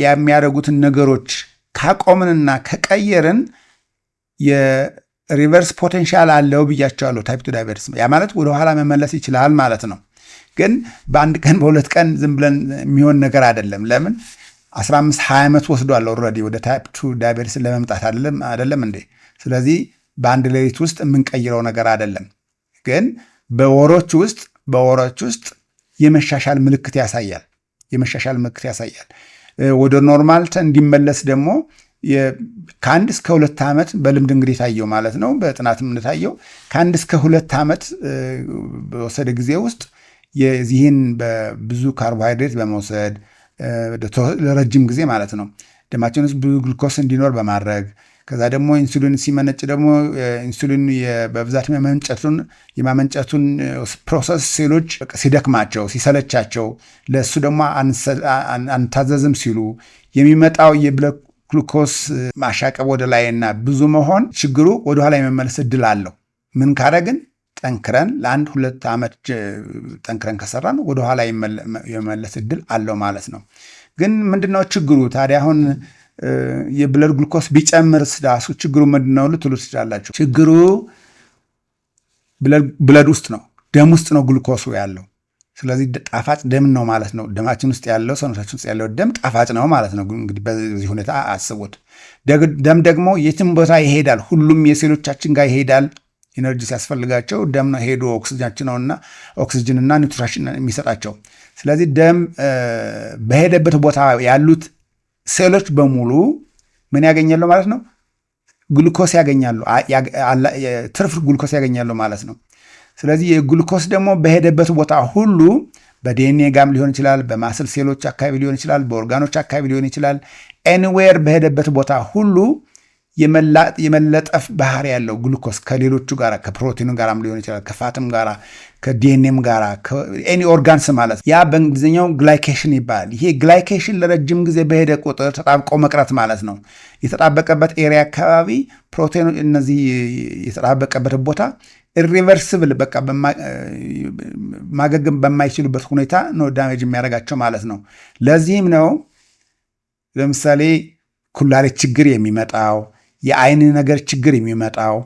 የሚያደርጉትን ነገሮች ካቆምንና ከቀየርን የሪቨርስ ፖቴንሻል አለው ብያቸዋለሁ። ታይፕ 2 ዳያቤቲስ ያ ማለት ወደኋላ መመለስ ይችላል ማለት ነው። ግን በአንድ ቀን በሁለት ቀን ዝም ብለን የሚሆን ነገር አይደለም። ለምን 15-20 ዓመት ወስዷል ኦልሬዲ ወደ ታይፕ 2 ዳያቤቲስ ለመምጣት አይደለም እንዴ? ስለዚህ በአንድ ሌሊት ውስጥ የምንቀይረው ነገር አይደለም። ግን በወሮች ውስጥ የመሻሻል ምልክት ያሳያል። ወደ ኖርማል እንዲመለስ ደግሞ ከ1 እስከ 2 ዓመት በልምድ እንግዲህ ታየው ማለት ነው። በጥናትም እንደታየው ከ1 እስከ 2 ዓመት በወሰደ ጊዜ ውስጥ የዚህን በብዙ ካርቦሃይድሬት በመውሰድ ለረጅም ጊዜ ማለት ነው ደማችን ውስጥ ብዙ ግሉኮስ እንዲኖር በማድረግ ከዛ ደግሞ ኢንሱሊን ሲመነጭ ደግሞ ኢንሱሊን በብዛት የማመንጨቱን ፕሮሰስ ሴሎች ሲደክማቸው ሲሰለቻቸው ለእሱ ደግሞ አንታዘዝም ሲሉ የሚመጣው የብለድ ግሉኮስ ማሻቀብ ወደ ላይና ብዙ መሆን ችግሩ ወደኋላ የመመለስ እድል አለው። ምን ካረግን ጠንክረን ለ1-2 ዓመት ጠንክረን ከሰራን ወደኋላ የመመለስ እድል አለው ማለት ነው። ግን ምንድነው ችግሩ ታዲያ? አሁን የብለድ ግሉኮስ ቢጨምር ራሱ ችግሩ ምንድነው ልትሉ ትችላላችሁ። ችግሩ ብለድ ውስጥ ነው፣ ደም ውስጥ ነው ግሉኮሱ ያለው። ስለዚህ ጣፋጭ ደም ነው ማለት ነው። ደማችን ውስጥ ያለው ሰውነታችን ውስጥ ያለው ደም ጣፋጭ ነው ማለት ነው። እንግዲህ በዚህ ሁኔታ አስቡት። ደም ደግሞ የትም ቦታ ይሄዳል፣ ሁሉም የሴሎቻችን ጋር ይሄዳል። ኢነርጂ ሲያስፈልጋቸው ደም ነው ሄዶ ኦክሲጅንና ኒውትሪሽን የሚሰጣቸው። ስለዚህ ደም በሄደበት ቦታ ያሉት ሴሎች በሙሉ ምን ያገኛሉ ማለት ነው? ግሉኮስ ያገኛሉ፣ ትርፍ ግሉኮስ ያገኛሉ ማለት ነው። ስለዚህ የግሉኮስ ደግሞ በሄደበት ቦታ ሁሉ በዲኤንኤ ጋም ሊሆን ይችላል፣ በማስል ሴሎች አካባቢ ሊሆን ይችላል፣ በኦርጋኖች አካባቢ ሊሆን ይችላል። ኤኒዌር በሄደበት ቦታ ሁሉ የመለጠፍ ባህሪ ያለው ግሉኮስ ከሌሎቹ ጋር ከፕሮቲኑ ጋራም ሊሆን ይችላል፣ ከፋትም ጋራ ከዲኤንኤም ጋራ ኤኒ ኦርጋንስ ማለት ያ በእንግሊዝኛው ግላይኬሽን ይባላል። ይሄ ግላይኬሽን ለረጅም ጊዜ በሄደ ቁጥር ተጣብቆ መቅረት ማለት ነው። የተጣበቀበት ኤሪያ አካባቢ ፕሮቲኑ እነዚህ የተጣበቀበት ቦታ ኢሪቨርሲብል በቃ ማገገም በማይችሉበት ሁኔታ ነው ዳሜጅ የሚያደርጋቸው ማለት ነው። ለዚህም ነው ለምሳሌ ኩላሊት ችግር የሚመጣው፣ የአይን ነገር ችግር የሚመጣው፣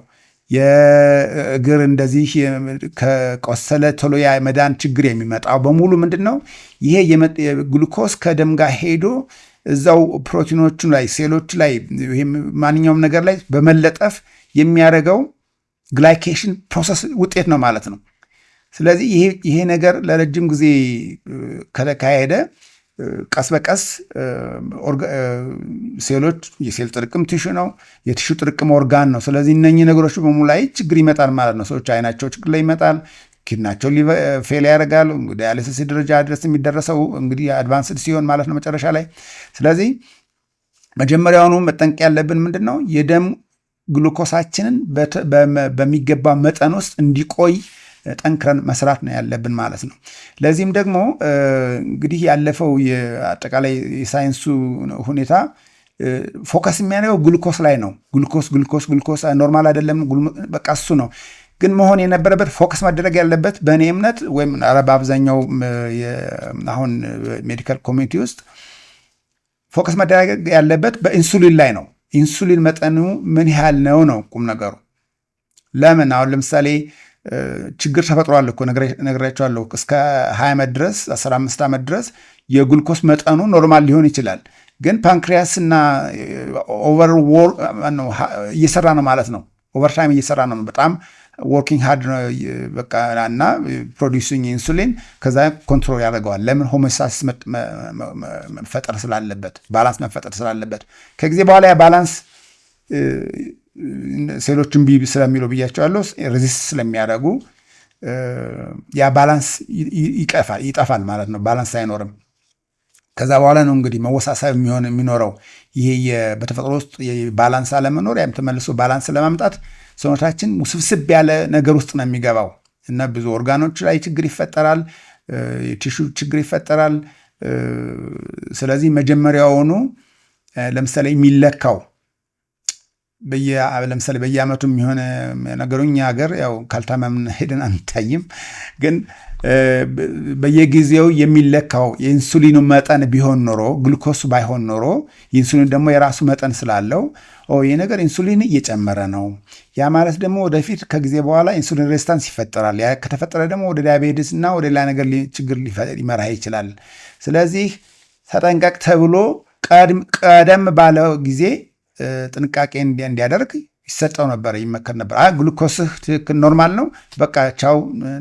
የእግር እንደዚህ ከቆሰለ ቶሎ የመዳን ችግር የሚመጣው በሙሉ ምንድን ነው? ይሄ ግሉኮስ ከደም ጋር ሄዶ እዛው ፕሮቲኖቹ ላይ ሴሎች ላይ ማንኛውም ነገር ላይ በመለጠፍ የሚያደርገው ግላይኬሽን ፕሮሰስ ውጤት ነው ማለት ነው። ስለዚህ ይሄ ነገር ለረጅም ጊዜ ከተካሄደ ቀስ በቀስ ሴሎች የሴል ጥርቅም ቲሹ ነው፣ የቲሹ ጥርቅም ኦርጋን ነው። ስለዚህ እነኚህ ነገሮች በሙሉ ላይ ችግር ይመጣል ማለት ነው። ሰዎች አይናቸው ችግር ላይ ይመጣል፣ ኪድናቸው ፌል ያደርጋል። ዳያሊሲስ ደረጃ ድረስ የሚደረሰው እንግዲህ አድቫንስድ ሲሆን ማለት ነው መጨረሻ ላይ። ስለዚህ መጀመሪያውኑ መጠንቀቅ ያለብን ምንድን ነው? የደም ግሉኮሳችንን በሚገባ መጠን ውስጥ እንዲቆይ ጠንክረን መስራት ነው ያለብን ማለት ነው። ለዚህም ደግሞ እንግዲህ ያለፈው የአጠቃላይ የሳይንሱ ሁኔታ ፎከስ የሚያደርገው ግሉኮስ ላይ ነው። ግሉኮስ ኖርማል አይደለም፣ በቃ እሱ ነው። ግን መሆን የነበረበት ፎከስ ማድረግ ያለበት በእኔ እምነት ወይም በአብዛኛው አሁን ሜዲካል ኮሚኒቲ ውስጥ ፎከስ ማድረግ ያለበት በኢንሱሊን ላይ ነው። ኢንሱሊን መጠኑ ምን ያህል ነው ቁም ነገሩ። ለምን አሁን ለምሳሌ ችግር ተፈጥሯል እኮ ነግሬያቸዋለሁ። እስከ 20 ዓመት ድረስ 15 ዓመት ድረስ የግሉኮስ መጠኑ ኖርማል ሊሆን ይችላል። ግን ፓንክሪያስ እና እየሰራ ነው ማለት ነው። ኦቨርታይም እየሰራ ነው። በጣም ወርኪንግ ሃርድ ነው በቃ እና ፕሮዲዩሲንግ ኢንሱሊን ከዛ ኮንትሮል ያደርገዋል። ለምን? ሆሞስታሲስ መፈጠር ስላለበት፣ ባላንስ መፈጠር ስላለበት። ከጊዜ በኋላ ያ ባላንስ ሴሎችን ቢቢ ስለሚለው ብያቸዋለሁ፣ ሬዚስት ስለሚያደርጉ ያ ባላንስ ይጠፋል ማለት ነው። ባላንስ አይኖርም። ከዛ በኋላ ነው እንግዲህ መወሳሰብ የሚኖረው። ይሄ በተፈጥሮ ውስጥ ባላንስ አለመኖር ያም ተመልሶ ባላንስ ለማምጣት ሰውነታችን ውስብስብ ያለ ነገር ውስጥ ነው የሚገባው እና ብዙ ኦርጋኖች ላይ ችግር ይፈጠራል፣ የቲሹ ችግር ይፈጠራል። ስለዚህ መጀመሪያውኑ ለምሳሌ የሚለካው ለምሳሌ በየአመቱ የሆነ ነገሩኛ ሀገር ያው ካልታመምን ሄደን አንታይም፣ ግን በየጊዜው የሚለካው የኢንሱሊኑ መጠን ቢሆን ኖሮ ግሉኮስ ባይሆን ኖሮ ኢንሱሊን ደግሞ የራሱ መጠን ስላለው ይህ ነገር ኢንሱሊን እየጨመረ ነው፣ ያ ማለት ደግሞ ወደፊት ከጊዜ በኋላ ኢንሱሊን ሬዚስታንስ ይፈጠራል። ያ ከተፈጠረ ደግሞ ወደ ዲያቤቲስ እና ወደ ሌላ ነገር ችግር ሊመራ ይችላል። ስለዚህ ተጠንቀቅ ተብሎ ቀደም ባለው ጊዜ ጥንቃቄ እንዲያደርግ ይሰጠው ነበር፣ ይመከር ነበር። ግሉኮስህ ትክክል ኖርማል ነው፣ በቃ ቻው፣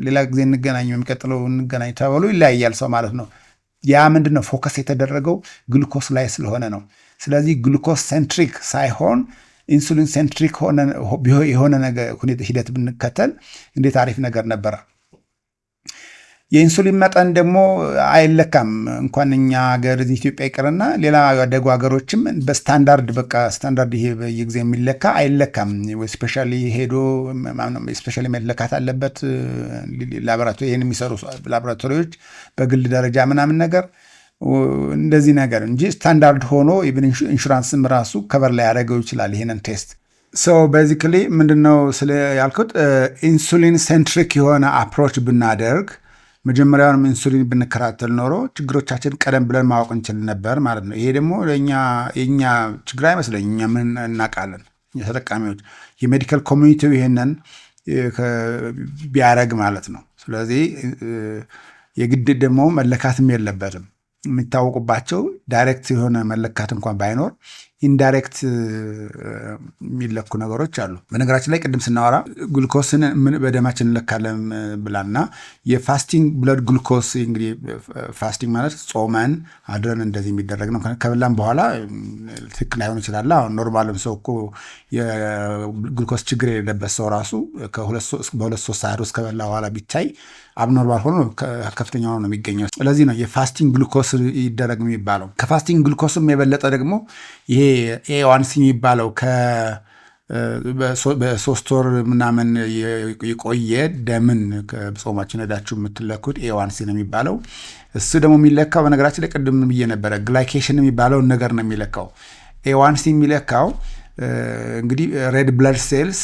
ሌላ ጊዜ እንገናኝ፣ የሚቀጥለው እንገናኝ ተብሎ ይለያያል ሰው ማለት ነው። ያ ምንድን ነው ፎከስ የተደረገው ግሉኮስ ላይ ስለሆነ ነው። ስለዚህ ግሉኮስ ሴንትሪክ ሳይሆን ኢንሱሊን ሴንትሪክ የሆነ ነገር ሂደት ብንከተል እንዴት አሪፍ ነገር ነበረ። የኢንሱሊን መጠን ደግሞ አይለካም። እንኳን እኛ ሀገር ኢትዮጵያ ይቅርና ሌላ ያደጉ ሀገሮችም በስታንዳርድ በቃ ስታንዳርድ ይሄ በየጊዜ የሚለካ አይለካም። ስፔሻሊ ሄዶ ስፔሻሊ መለካት አለበት ላቦራቶሪ፣ ይህን የሚሰሩ ላቦራቶሪዎች በግል ደረጃ ምናምን ነገር እንደዚህ ነገር እንጂ ስታንዳርድ ሆኖ ኢቭን ኢንሹራንስም ራሱ ከቨር ላይ ያደረገው ይችላል ይህንን ቴስት። ቤዚክሊ ምንድነው ስለ ያልኩት ኢንሱሊን ሴንትሪክ የሆነ አፕሮች ብናደርግ መጀመሪያውንም ኢንሱሊን ብንከታተል ኖሮ ችግሮቻችን ቀደም ብለን ማወቅ እንችል ነበር ማለት ነው። ይሄ ደግሞ የእኛ ችግር አይመስለኝ፣ እኛ ምን እናውቃለን ተጠቃሚዎች። የሜዲካል ኮሚኒቲው ይሄንን ቢያደርግ ማለት ነው። ስለዚህ የግድ ደግሞ መለካትም የለበትም። የሚታወቁባቸው ዳይሬክት የሆነ መለካት እንኳን ባይኖር ኢንዳይሬክት የሚለኩ ነገሮች አሉ። በነገራችን ላይ ቅድም ስናወራ ግሉኮስን በደማችን እንለካለን ብላና የፋስቲንግ ብለድ ግሉኮስ እንግዲህ ፋስቲንግ ማለት ጾመን አድረን እንደዚህ የሚደረግ ነው። ከበላም በኋላ ትክክል ላይሆን ይችላል። አሁን ኖርማልም ሰው እኮ የግሉኮስ ችግር የሌለበት ሰው ራሱ በ2-3 ሰዓት ውስጥ ከበላ በኋላ ቢታይ አብኖርማል ሆኖ ከፍተኛ ሆኖ ነው የሚገኘው። ስለዚህ ነው የፋስቲንግ ግሉኮስ ይደረግ የሚባለው። ከፋስቲንግ ግሉኮስም የበለጠ ደግሞ ይሄ ኤዋንሲ የሚባለው በ3 ወር ምናምን የቆየ ደምን ጾማችን ሄዳችሁ የምትለኩት ኤዋንሲ ነው የሚባለው። እሱ ደግሞ የሚለካው በነገራችን ላይ ቅድም ብዬ ነበረ ግላይኬሽን የሚባለውን ነገር ነው የሚለካው። ኤዋንሲ የሚለካው እንግዲህ ሬድ ብለድ ሴልስ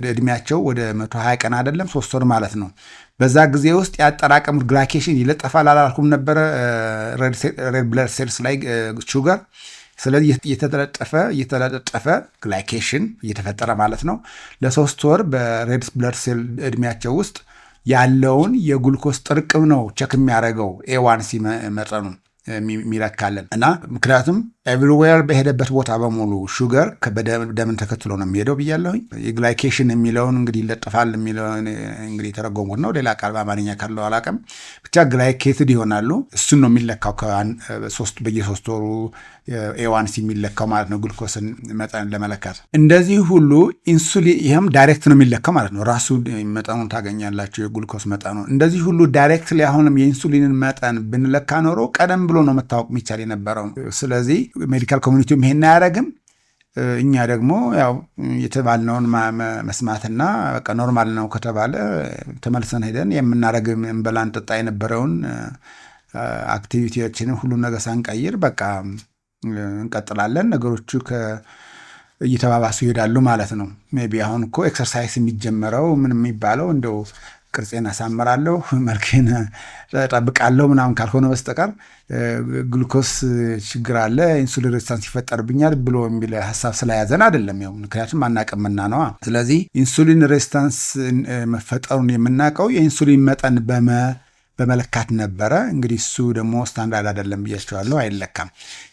እድሜያቸው ወደ 120 ቀን አይደለም 3 ወር ማለት ነው። በዛ ጊዜ ውስጥ ያጠራቀሙት ግላይኬሽን ይለጠፋል አላልኩም ነበረ ሬድ ብለድ ሴልስ ላይ ሹገር። ስለዚህ እየተለጠፈ ግላይኬሽን እየተፈጠረ ማለት ነው። ለ3 ወር በሬድ ብለድ ሴል እድሜያቸው ውስጥ ያለውን የጉልኮስ ጥርቅም ነው ቸክ የሚያደርገው ኤዋንሲ መጠኑን የሚለካለን እና ምክንያቱም ኤቭሪዌር በሄደበት ቦታ በሙሉ ሹገር ደምን ተከትሎ ነው የሚሄደው ብያለሁኝ። የግላይኬሽን የሚለውን እንግዲህ ይለጥፋል የሚለውን እንግዲህ የተረጎሙት ነው። ሌላ ቃል በአማርኛ ካለው አላውቅም። ብቻ ግላይኬትድ ይሆናሉ። እሱን ነው የሚለካው በየ3 ወሩ ኤዋንሲ የሚለካው ማለት ነው፣ ግሉኮስን መጠን ለመለካት። እንደዚህ ሁሉ ኢንሱሊን ይህም ዳይሬክት ነው የሚለካው ማለት ነው። ራሱ መጠኑን ታገኛላችሁ የግሉኮስ መጠኑ። እንደዚህ ሁሉ ዳይሬክት ላይ አሁንም የኢንሱሊንን መጠን ብንለካ ኖሮ ቀደም ብሎ ነው መታወቅ የሚቻል የነበረው። ስለዚህ ሜዲካል ኮሚኒቲውም ይሄን አያደርግም። እኛ ደግሞ ያው የተባልነውን መስማትና በቃ ኖርማል ነው ከተባለ ተመልሰን ሄደን የምናደርግ እንበላ እንጠጣ የነበረውን አክቲቪቲዎችን ሁሉ ነገር ሳንቀይር በቃ እንቀጥላለን። ነገሮቹ እየተባባሱ ይሄዳሉ ማለት ነው። ሜይ ቢ አሁን እኮ ኤክሰርሳይዝ የሚጀመረው ምን የሚባለው እንደው ቅርጼን አሳምራለሁ መልኬን ጠብቃለሁ ምናምን ካልሆነ በስተቀር ግሉኮስ ችግር አለ ኢንሱሊን ሬዚስታንስ ይፈጠርብኛል ብሎ የሚል ሀሳብ ስለያዘን አይደለም። ያው ምክንያቱም አናውቅምና ነዋ። ስለዚህ ኢንሱሊን ሬዚስታንስ መፈጠሩን የምናውቀው የኢንሱሊን መጠን በመለካት ነበረ። እንግዲህ እሱ ደግሞ ስታንዳርድ አይደለም ብያቸዋለሁ፣ አይለካም።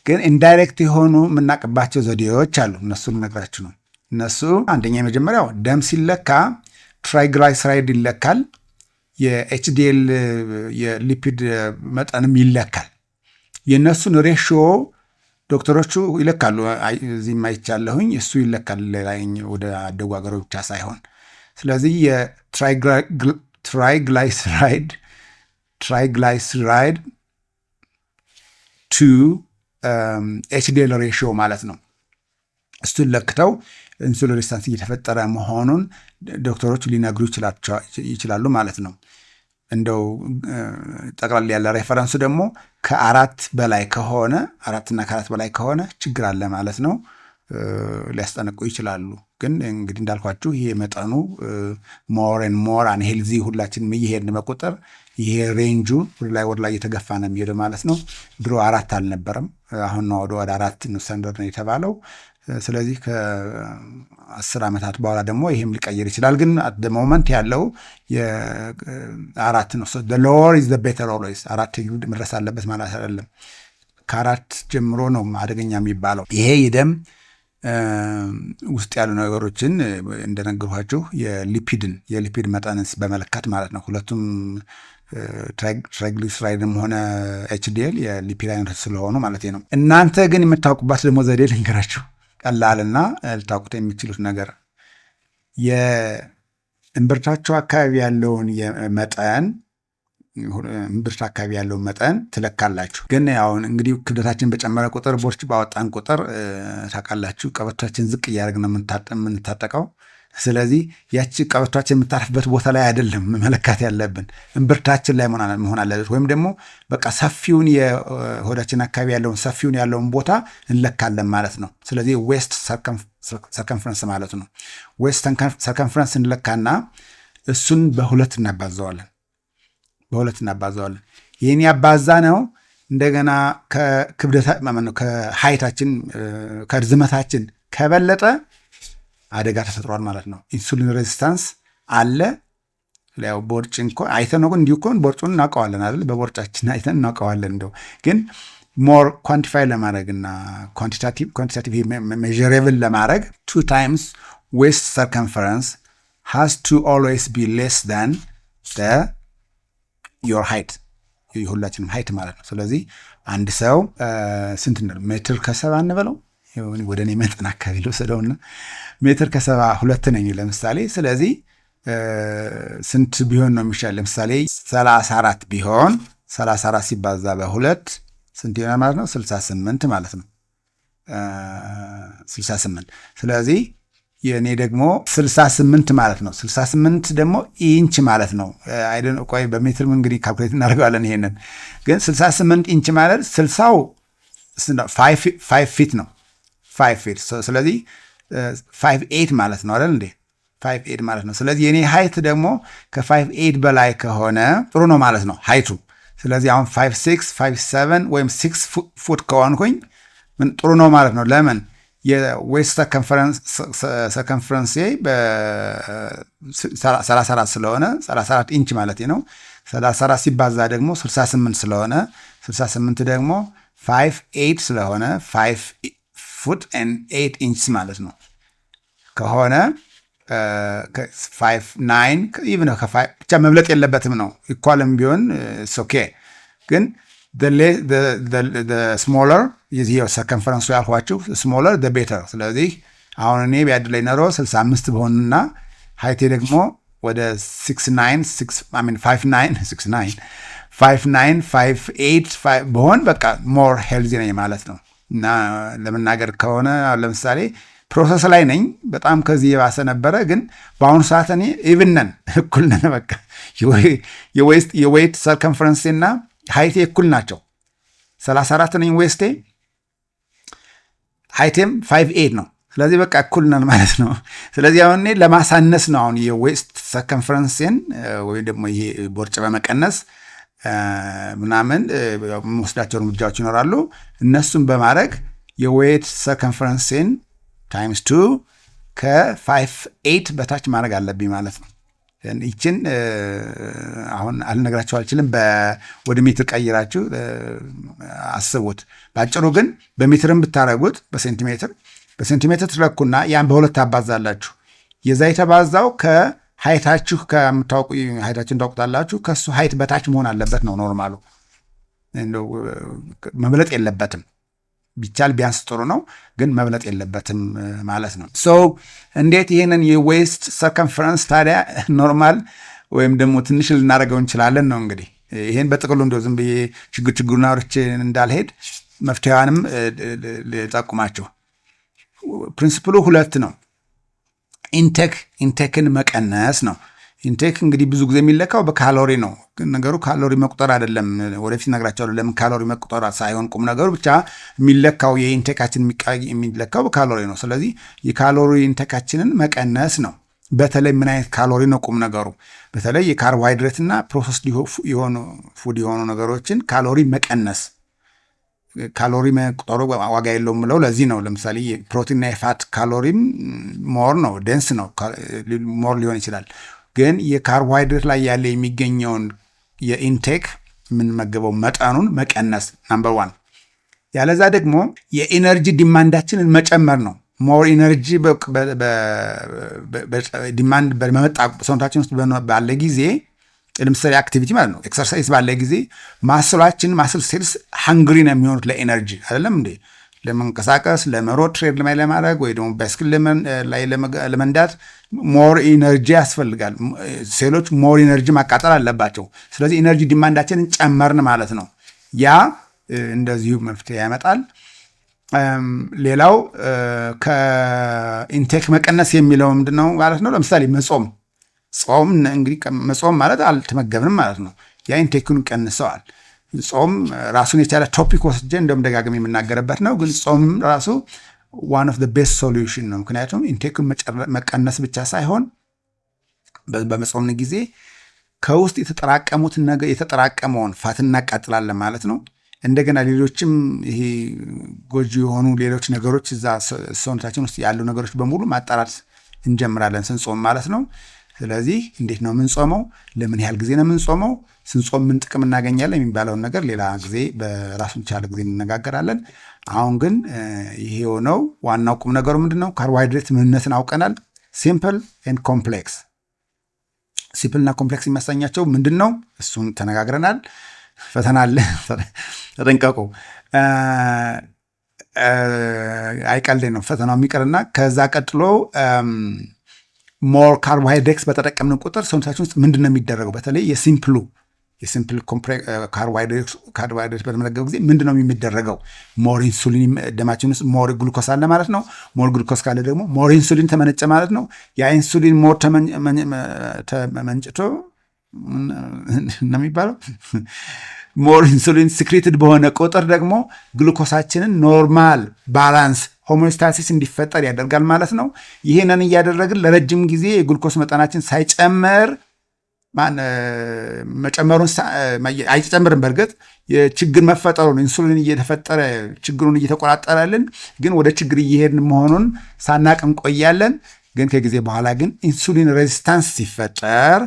ግን ኢንዳይሬክት የሆኑ የምናውቅባቸው ዘዴዎች አሉ። እነሱን ነግራችሁ ነው። እነሱ አንደኛ የመጀመሪያው ደም ሲለካ ትራይግላይሰራይድ ይለካል። የኤችዲኤል የሊፒድ መጠንም ይለካል። የእነሱን ሬሽዮ ዶክተሮቹ ይለካሉ። እዚህም አይቻለሁኝ እሱ ይለካል፣ ወደ አደጉ ሀገሮች ብቻ ሳይሆን። ስለዚህ የትራይግላይሰራይድ ቱ ኤችዲኤል ሬሽዮ ማለት ነው። እሱን ለክተው ኢንሱሊን ሬዚስታንስ እየተፈጠረ መሆኑን ዶክተሮች ሊነግሩ ይችላሉ ማለት ነው። እንደው ጠቅላላ ያለ ሬፈረንሱ ደግሞ ከ4 በላይ ከሆነ 4 እና ከ4 በላይ ከሆነ ችግር አለ ማለት ነው። ሊያስጠነቁ ይችላሉ። ግን እንግዲህ እንዳልኳችሁ ይሄ መጠኑ ሞር ኤንድ ሞር አንሄልዚ ሁላችንም እየሄድን በቁጥር ይሄ ሬንጁ ወደ ላይ እየተገፋ ነው የሚሄደው ማለት ነው። ድሮ 4 አልነበረም፣ አሁን ነው ወደ 4 ስታንዳርድ ነው የተባለው። ስለዚህ ከ10 ዓመታት በኋላ ደግሞ ይህም ሊቀይር ይችላል። ግን አት ዘ ሞመንት ያለው 4 ነው። the lower is the better always 4 መድረስ አለበት ማለት አይደለም። ከ4 ጀምሮ ነው አደገኛ የሚባለው። ይሄ የደም ውስጥ ያሉ ነገሮችን እንደነገርኳችሁ የሊፒድ መጠንስ በመለካት ማለት ነው። ሁለቱም ትራይግሊሰራይድም ሆነ ኤችዲኤል የሊፒድ አይነቶች ስለሆኑ ማለት ነው። እናንተ ግን የምታውቁባት ደግሞ ዘዴ ልንገራችሁ፣ ቀላልና ልታውቁት የሚችሉት ነገር የእምብርታቸው አካባቢ ያለውን መጠን እምብርት አካባቢ ያለውን መጠን ትለካላችሁ። ግን አሁን እንግዲህ ክብደታችን በጨመረ ቁጥር ቦርጭ ባወጣን ቁጥር ታውቃላችሁ ቀበቷችን ዝቅ እያደረግን ነው የምንታጠቀው። ስለዚህ ያቺ ቀበቷችን የምታርፍበት ቦታ ላይ አይደለም መለካት ያለብን፣ እምብርታችን ላይ መሆን አለበት። ወይም ደግሞ በቃ ሰፊውን የሆዳችን አካባቢ ያለውን ቦታ እንለካለን ማለት ነው። ስለዚህ ዌስት ሰርከምፍረንስ ማለት ነው። ዌስት ሰርከምፍረንስ እንለካና እሱን በሁለት እናባዘዋለን። ይህን ያባዛ ነው እንደገና ከሀይታችን ከርዝመታችን ከበለጠ አደጋ ተፈጥሯል ማለት ነው። ኢንሱሊን ሬዚስታንስ አለ። ያው ቦርጭ እንኳን አይተን ነው እንዲሁ እኮ ቦርጩን እናውቀዋለን አይደል? በቦርጫችን አይተን እናውቀዋለን። እንደው ግን ሞር ኳንቲፋይ ለማድረግና ኳንቲታቲቭ ሜዠሬብል ለማድረግ 2 times waist circumference has to always be less than your height የሁላችንም ሀይት ማለት ነው። ስለዚህ አንድ ሰው ስንት ነው? ሜትር ከ70 እንበለው ወደ እኔ መጠን አካባቢ ልወሰደውና ሜትር ከ72 ነኝ ለምሳሌ። ስለዚህ ስንት ቢሆን ነው የሚሻል? ለምሳሌ 34 ቢሆን 34 ሲባዛ በ2 ስንት ይሆናል ማለት ነው? 68 ማለት ነው። 68 ስለዚህ የኔ ደግሞ 68 ማለት ነው። 68 ደግሞ ኢንች ማለት ነው። አይደን ቆይ በሜትር እንግዲህ ካልኩሌት እናደርጋለን ይሄንን። ግን 68 ኢንች ማለት 60ው 5 ፊት ነው። 5 ፊት ስለዚህ 5'8" ማለት ነው አይደል እንዴ? 5'8" ማለት ነው። ስለዚህ የኔ ሃይት ደግሞ ከ5'8" በላይ ከሆነ ጥሩ ነው ማለት ነው ሃይቱ። ስለዚህ አሁን 5'6", 5'7" ወይም 6 ፉት ከሆንኩኝ ምን ጥሩ ነው ማለት ነው። ለምን? የዌስት ሰርከምፍረንስ በ34 ስለሆነ 34 ኢንች ማለት ነው። 34 ሲባዛ ደግሞ 68 ስለሆነ 68 ደግሞ 5'8" ስለሆነ 5 ፉት 8 ኢንች ማለት ነው ከሆነ 5'9" ኢቭን ብቻ መብለጥ የለበትም ነው። ኢኳልም ቢሆን ኦኬ። ግን ስሞለር የዚህ ሰርከምፈረንሱ ያልኳችሁ ስሞለር ቤተር። ስለዚህ አሁን እኔ ቢያድ ላይ ነሮ 65 በሆንና ሃይቴ ደግሞ ወደ 5'9" በሆን በቃ ሞር ሄልዚ ነኝ ማለት ነው። እና ለመናገር ከሆነ ለምሳሌ ፕሮሰስ ላይ ነኝ። በጣም ከዚህ የባሰ ነበረ፣ ግን በአሁኑ ሰዓት እኔ ኢቭን ነን፣ እኩል ነን። በቃ የዌይት ሰርከምፈረንሴና ሃይቴ እኩል ናቸው። 34 ነኝ ዌስቴ፣ ሃይቴም 5'8" ነው። ስለዚህ በቃ እኩል ነን ማለት ነው። ስለዚህ አሁን እኔ ለማሳነስ ነው አሁን የዌስት ሰርከምፈረንሴን ወይ ደግሞ ይሄ ቦርጭ በመቀነስ ምናምን የምወስዳቸው እርምጃዎች ይኖራሉ። እነሱም በማድረግ የዌይት ሰርከምፈረንሴን ታይምስ 2 ከ5'8" በታች ማድረግ አለብኝ ማለት ነው። ይችን አሁን አልነግራችሁ አልችልም። ወደ ሜትር ቀይራችሁ አስቡት። ባጭሩ ግን በሜትርም ብታረጉት በሴንቲሜትር ትለኩና ያን በሁለት አባዛላችሁ። የዛ የተባዛው ከሃይታችሁ ሃይታችሁን ታውቁታላችሁ። ከሱ ሃይት በታች መሆን አለበት ነው ኖርማሉ። መብለጥ የለበትም። ቢቻል ቢያንስ ጥሩ ነው፣ ግን መብለጥ የለበትም ማለት ነው። እንዴት ይህንን የዌስት ሰርከምፈረንስ ታዲያ ኖርማል ወይም ደግሞ ትንሽ ልናደርገው እንችላለን ነው እንግዲህ። ይህን በጥቅሉ እንደው ዝም ብዬ ችግሩን አውርቼ እንዳልሄድ መፍትሄዋንም ልጠቁማችሁ። ፕሪንሲፕሉ 2 ነው። ኢንቴክን መቀነስ ነው። ኢንቴክ እንግዲህ ብዙ ጊዜ የሚለካው በካሎሪ ነው። ነገሩ ካሎሪ መቁጠር አይደለም። ወደፊት እነግራቸዋለሁ ለምን ካሎሪ መቁጠር ሳይሆን ቁም ነገሩ ብቻ የሚለካው የኢንቴካችን የሚለካው በካሎሪ ነው። ስለዚህ የካሎሪ ኢንቴካችንን መቀነስ ነው። በተለይ ምን አይነት ካሎሪ ነው ቁም ነገሩ? በተለይ የካርቦሃይድሬት እና ፕሮሰስ የሆኑ ፉድ የሆኑ ነገሮችን ካሎሪ መቀነስ። ካሎሪ መቁጠሩ ዋጋ የለውም ብለው ለዚህ ነው። ለምሳሌ የፕሮቲንና የፋት ካሎሪም ሞር ነው፣ ዴንስ ነው፣ ሞር ሊሆን ይችላል። ግን የካርቦሃይድሬት ላይ ያለ የሚገኘውን የኢንቴክ የምንመገበው መጠኑን መቀነስ ናምበር 1። ያለዛ ደግሞ የኢነርጂ ዲማንዳችንን መጨመር ነው። ሞር ኢነርጂ ዲማንድ በመጣ ሰውነታችን ውስጥ ባለ ጊዜ ለምሳሌ አክቲቪቲ ማለት ነው፣ ኤክሰርሳይዝ ባለ ጊዜ ማስል ሴልስ ሃንግሪ ነው የሚሆኑት ለኤነርጂ አይደለም እንዴ? ለመንቀሳቀስ፣ ለመሮጥ፣ ትሬድ ለማድረግ ወይ ደግሞ ባይስክል ላይ ለመንዳት ሞር ኢነርጂ ያስፈልጋል። ሴሎች ሞር ኢነርጂ ማቃጠል አለባቸው። ስለዚህ ኢነርጂ ዲማንዳችንን ጨመርን ማለት ነው። ያ እንደዚሁ መፍትሄ ያመጣል። ሌላው ከኢንቴክ መቀነስ የሚለው ምንድነው ማለት ነው? ለምሳሌ መጾም እንግዲህ መጾም ማለት አልተመገብንም ማለት ነው። ያ ኢንቴኩን ቀንሰዋል። ጾም ራሱን የቻለ ቶፒክ ወስጄ እንደውም ደጋግሜ የምናገርበት ነው። ግን ጾም ራሱ ዋን ኦፍ ዘ ቤስት ሶሉሽን ነው። ምክንያቱም ኢንቴኩን መቀነስ ብቻ ሳይሆን በመጾም ጊዜ ከውስጥ የተጠራቀመውን ፋት እናቃጥላለን ማለት ነው። እንደገና ሌሎችም ይሄ ጎጂ የሆኑ ሌሎች ነገሮች እዛ ሰውነታችን ውስጥ ያሉ ነገሮች በሙሉ ማጣራት እንጀምራለን ስንጾም ማለት ነው። ስለዚህ እንዴት ነው የምንጾመው? ለምን ያህል ጊዜ ነው የምንጾመው? ስንጾም ምን ጥቅም እናገኛለን የሚባለውን ነገር ሌላ ጊዜ በራሱን ቻለ ጊዜ እንነጋገራለን። አሁን ግን ይሄ የሆነው ዋናው ቁም ነገሩ ምንድን ነው? ካርቦሃይድሬት ምንነትን አውቀናል። ሲምፕል ኤንድ ኮምፕሌክስ። ሲምፕልና ኮምፕሌክስ የሚያሳኛቸው ምንድን ነው? እሱን ተነጋግረናል። ፈተና አለ፣ ተጠንቀቁ። አይቀልዴ ነው ፈተናው የሚቀርና ከዛ ቀጥሎ ሞር ካርቦሃይድሬትስ በተጠቀምን ቁጥር ሰውነታችን ውስጥ ምንድን ነው የሚደረገው? በተለይ የሲምፕል ካርቦሃይድሬት በተመለገበ ጊዜ ምንድን ነው የሚደረገው? ሞር ኢንሱሊን ደማችን ውስጥ ሞር ግሉኮስ አለ ማለት ነው። ሞር ግሉኮስ ካለ ደግሞ ሞር ኢንሱሊን ተመነጨ ማለት ነው። ያ ኢንሱሊን ሞር ተመንጭቶ ነው የሚባለው። ሞር ኢንሱሊን ሲክሬትድ በሆነ ቁጥር ደግሞ ግሉኮሳችንን ኖርማል ባላንስ ሆሞስታሲስ እንዲፈጠር ያደርጋል ማለት ነው። ይህንን እያደረግን ለረጅም ጊዜ የግሉኮስ መጠናችን ሳይጨምር መጨመሩን አይጨምርም። በእርግጥ የችግር መፈጠሩን ኢንሱሊን እየተፈጠረ ችግሩን እየተቆጣጠረልን ግን ወደ ችግር እየሄድን መሆኑን ሳናቅ እንቆያለን። ግን ከጊዜ በኋላ ግን ኢንሱሊን ሬዚስታንስ ሲፈጠር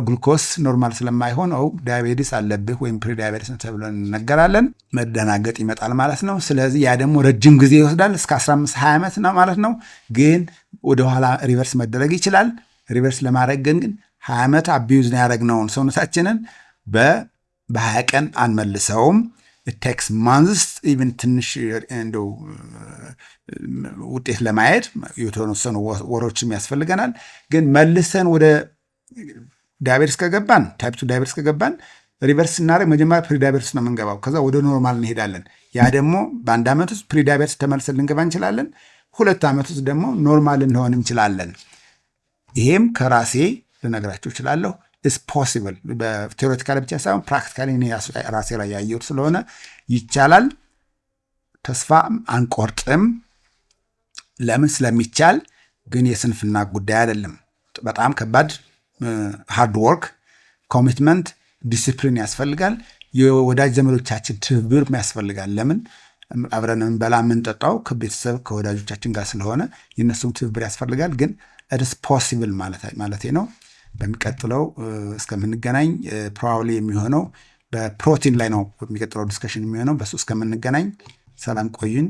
ግሉኮስ ኖርማል ስለማይሆን ዳያቤቲስ አለብህ ወይም ፕሪ ዳያቤቲስ ተብሎ እንነገራለን። መደናገጥ ይመጣል ማለት ነው። ስለዚህ ያ ደግሞ ረጅም ጊዜ ይወስዳል፣ እስከ 15-20 ዓመት ነው ማለት ነው። ግን ወደኋላ ሪቨርስ መደረግ ይችላል። ሪቨርስ ለማድረግ ግን 20 ዓመት አቢዩዝ ነው ያደረግነውን ሰውነታችንን በ20 ቀን አንመልሰውም። ቴክስ ማንዝስ ኢቭን ትንሽ እንደው ውጤት ለማየት የተወሰኑ ወሮችም ያስፈልገናል። ግን መልሰን ወደ ዳያቤቲስ ከገባን ታይፕ 2 ዳያቤቲስ ከገባን ሪቨርስ ስናደርግ መጀመሪያ ፕሪ ዳያቤቲስ ነው የምንገባው። ከዛ ወደ ኖርማል እንሄዳለን። ያ ደግሞ በ1 ዓመት ውስጥ ፕሪ ዳያቤቲስ ተመልሰን ልንገባ እንችላለን። 2 ዓመት ውስጥ ደግሞ ኖርማል ልንሆን እንችላለን። ይሄም ከራሴ ልነግራችሁ እችላለሁ። ኢስ ፖሲብል። በቴዎሬቲካሊ ብቻ ሳይሆን ፕራክቲካሊ ራሴ ላይ ያየሁት ስለሆነ ይቻላል። ተስፋ አንቆርጥም። ለምን? ስለሚቻል። ግን የስንፍና ጉዳይ አይደለም። በጣም ከባድ ሃርድ ወርክ፣ ኮሚትመንት፣ ዲሲፕሊን ያስፈልጋል። የወዳጅ ዘመዶቻችን ትብብር ያስፈልጋል። ለምን? አብረን የምንበላ የምንጠጣው ከቤተሰብ ከወዳጆቻችን ጋር ስለሆነ የነሱም ትብብር ያስፈልጋል። ግን ኢትስ ፖሲብል ማለቴ ነው። በሚቀጥለው እስከምንገናኝ ፕሮባብሊ የሚሆነው በፕሮቲን ላይ ነው የሚቀጥለው ዲስከሽን የሚሆነው። በሱ እስከምንገናኝ ሰላም ቆዩን።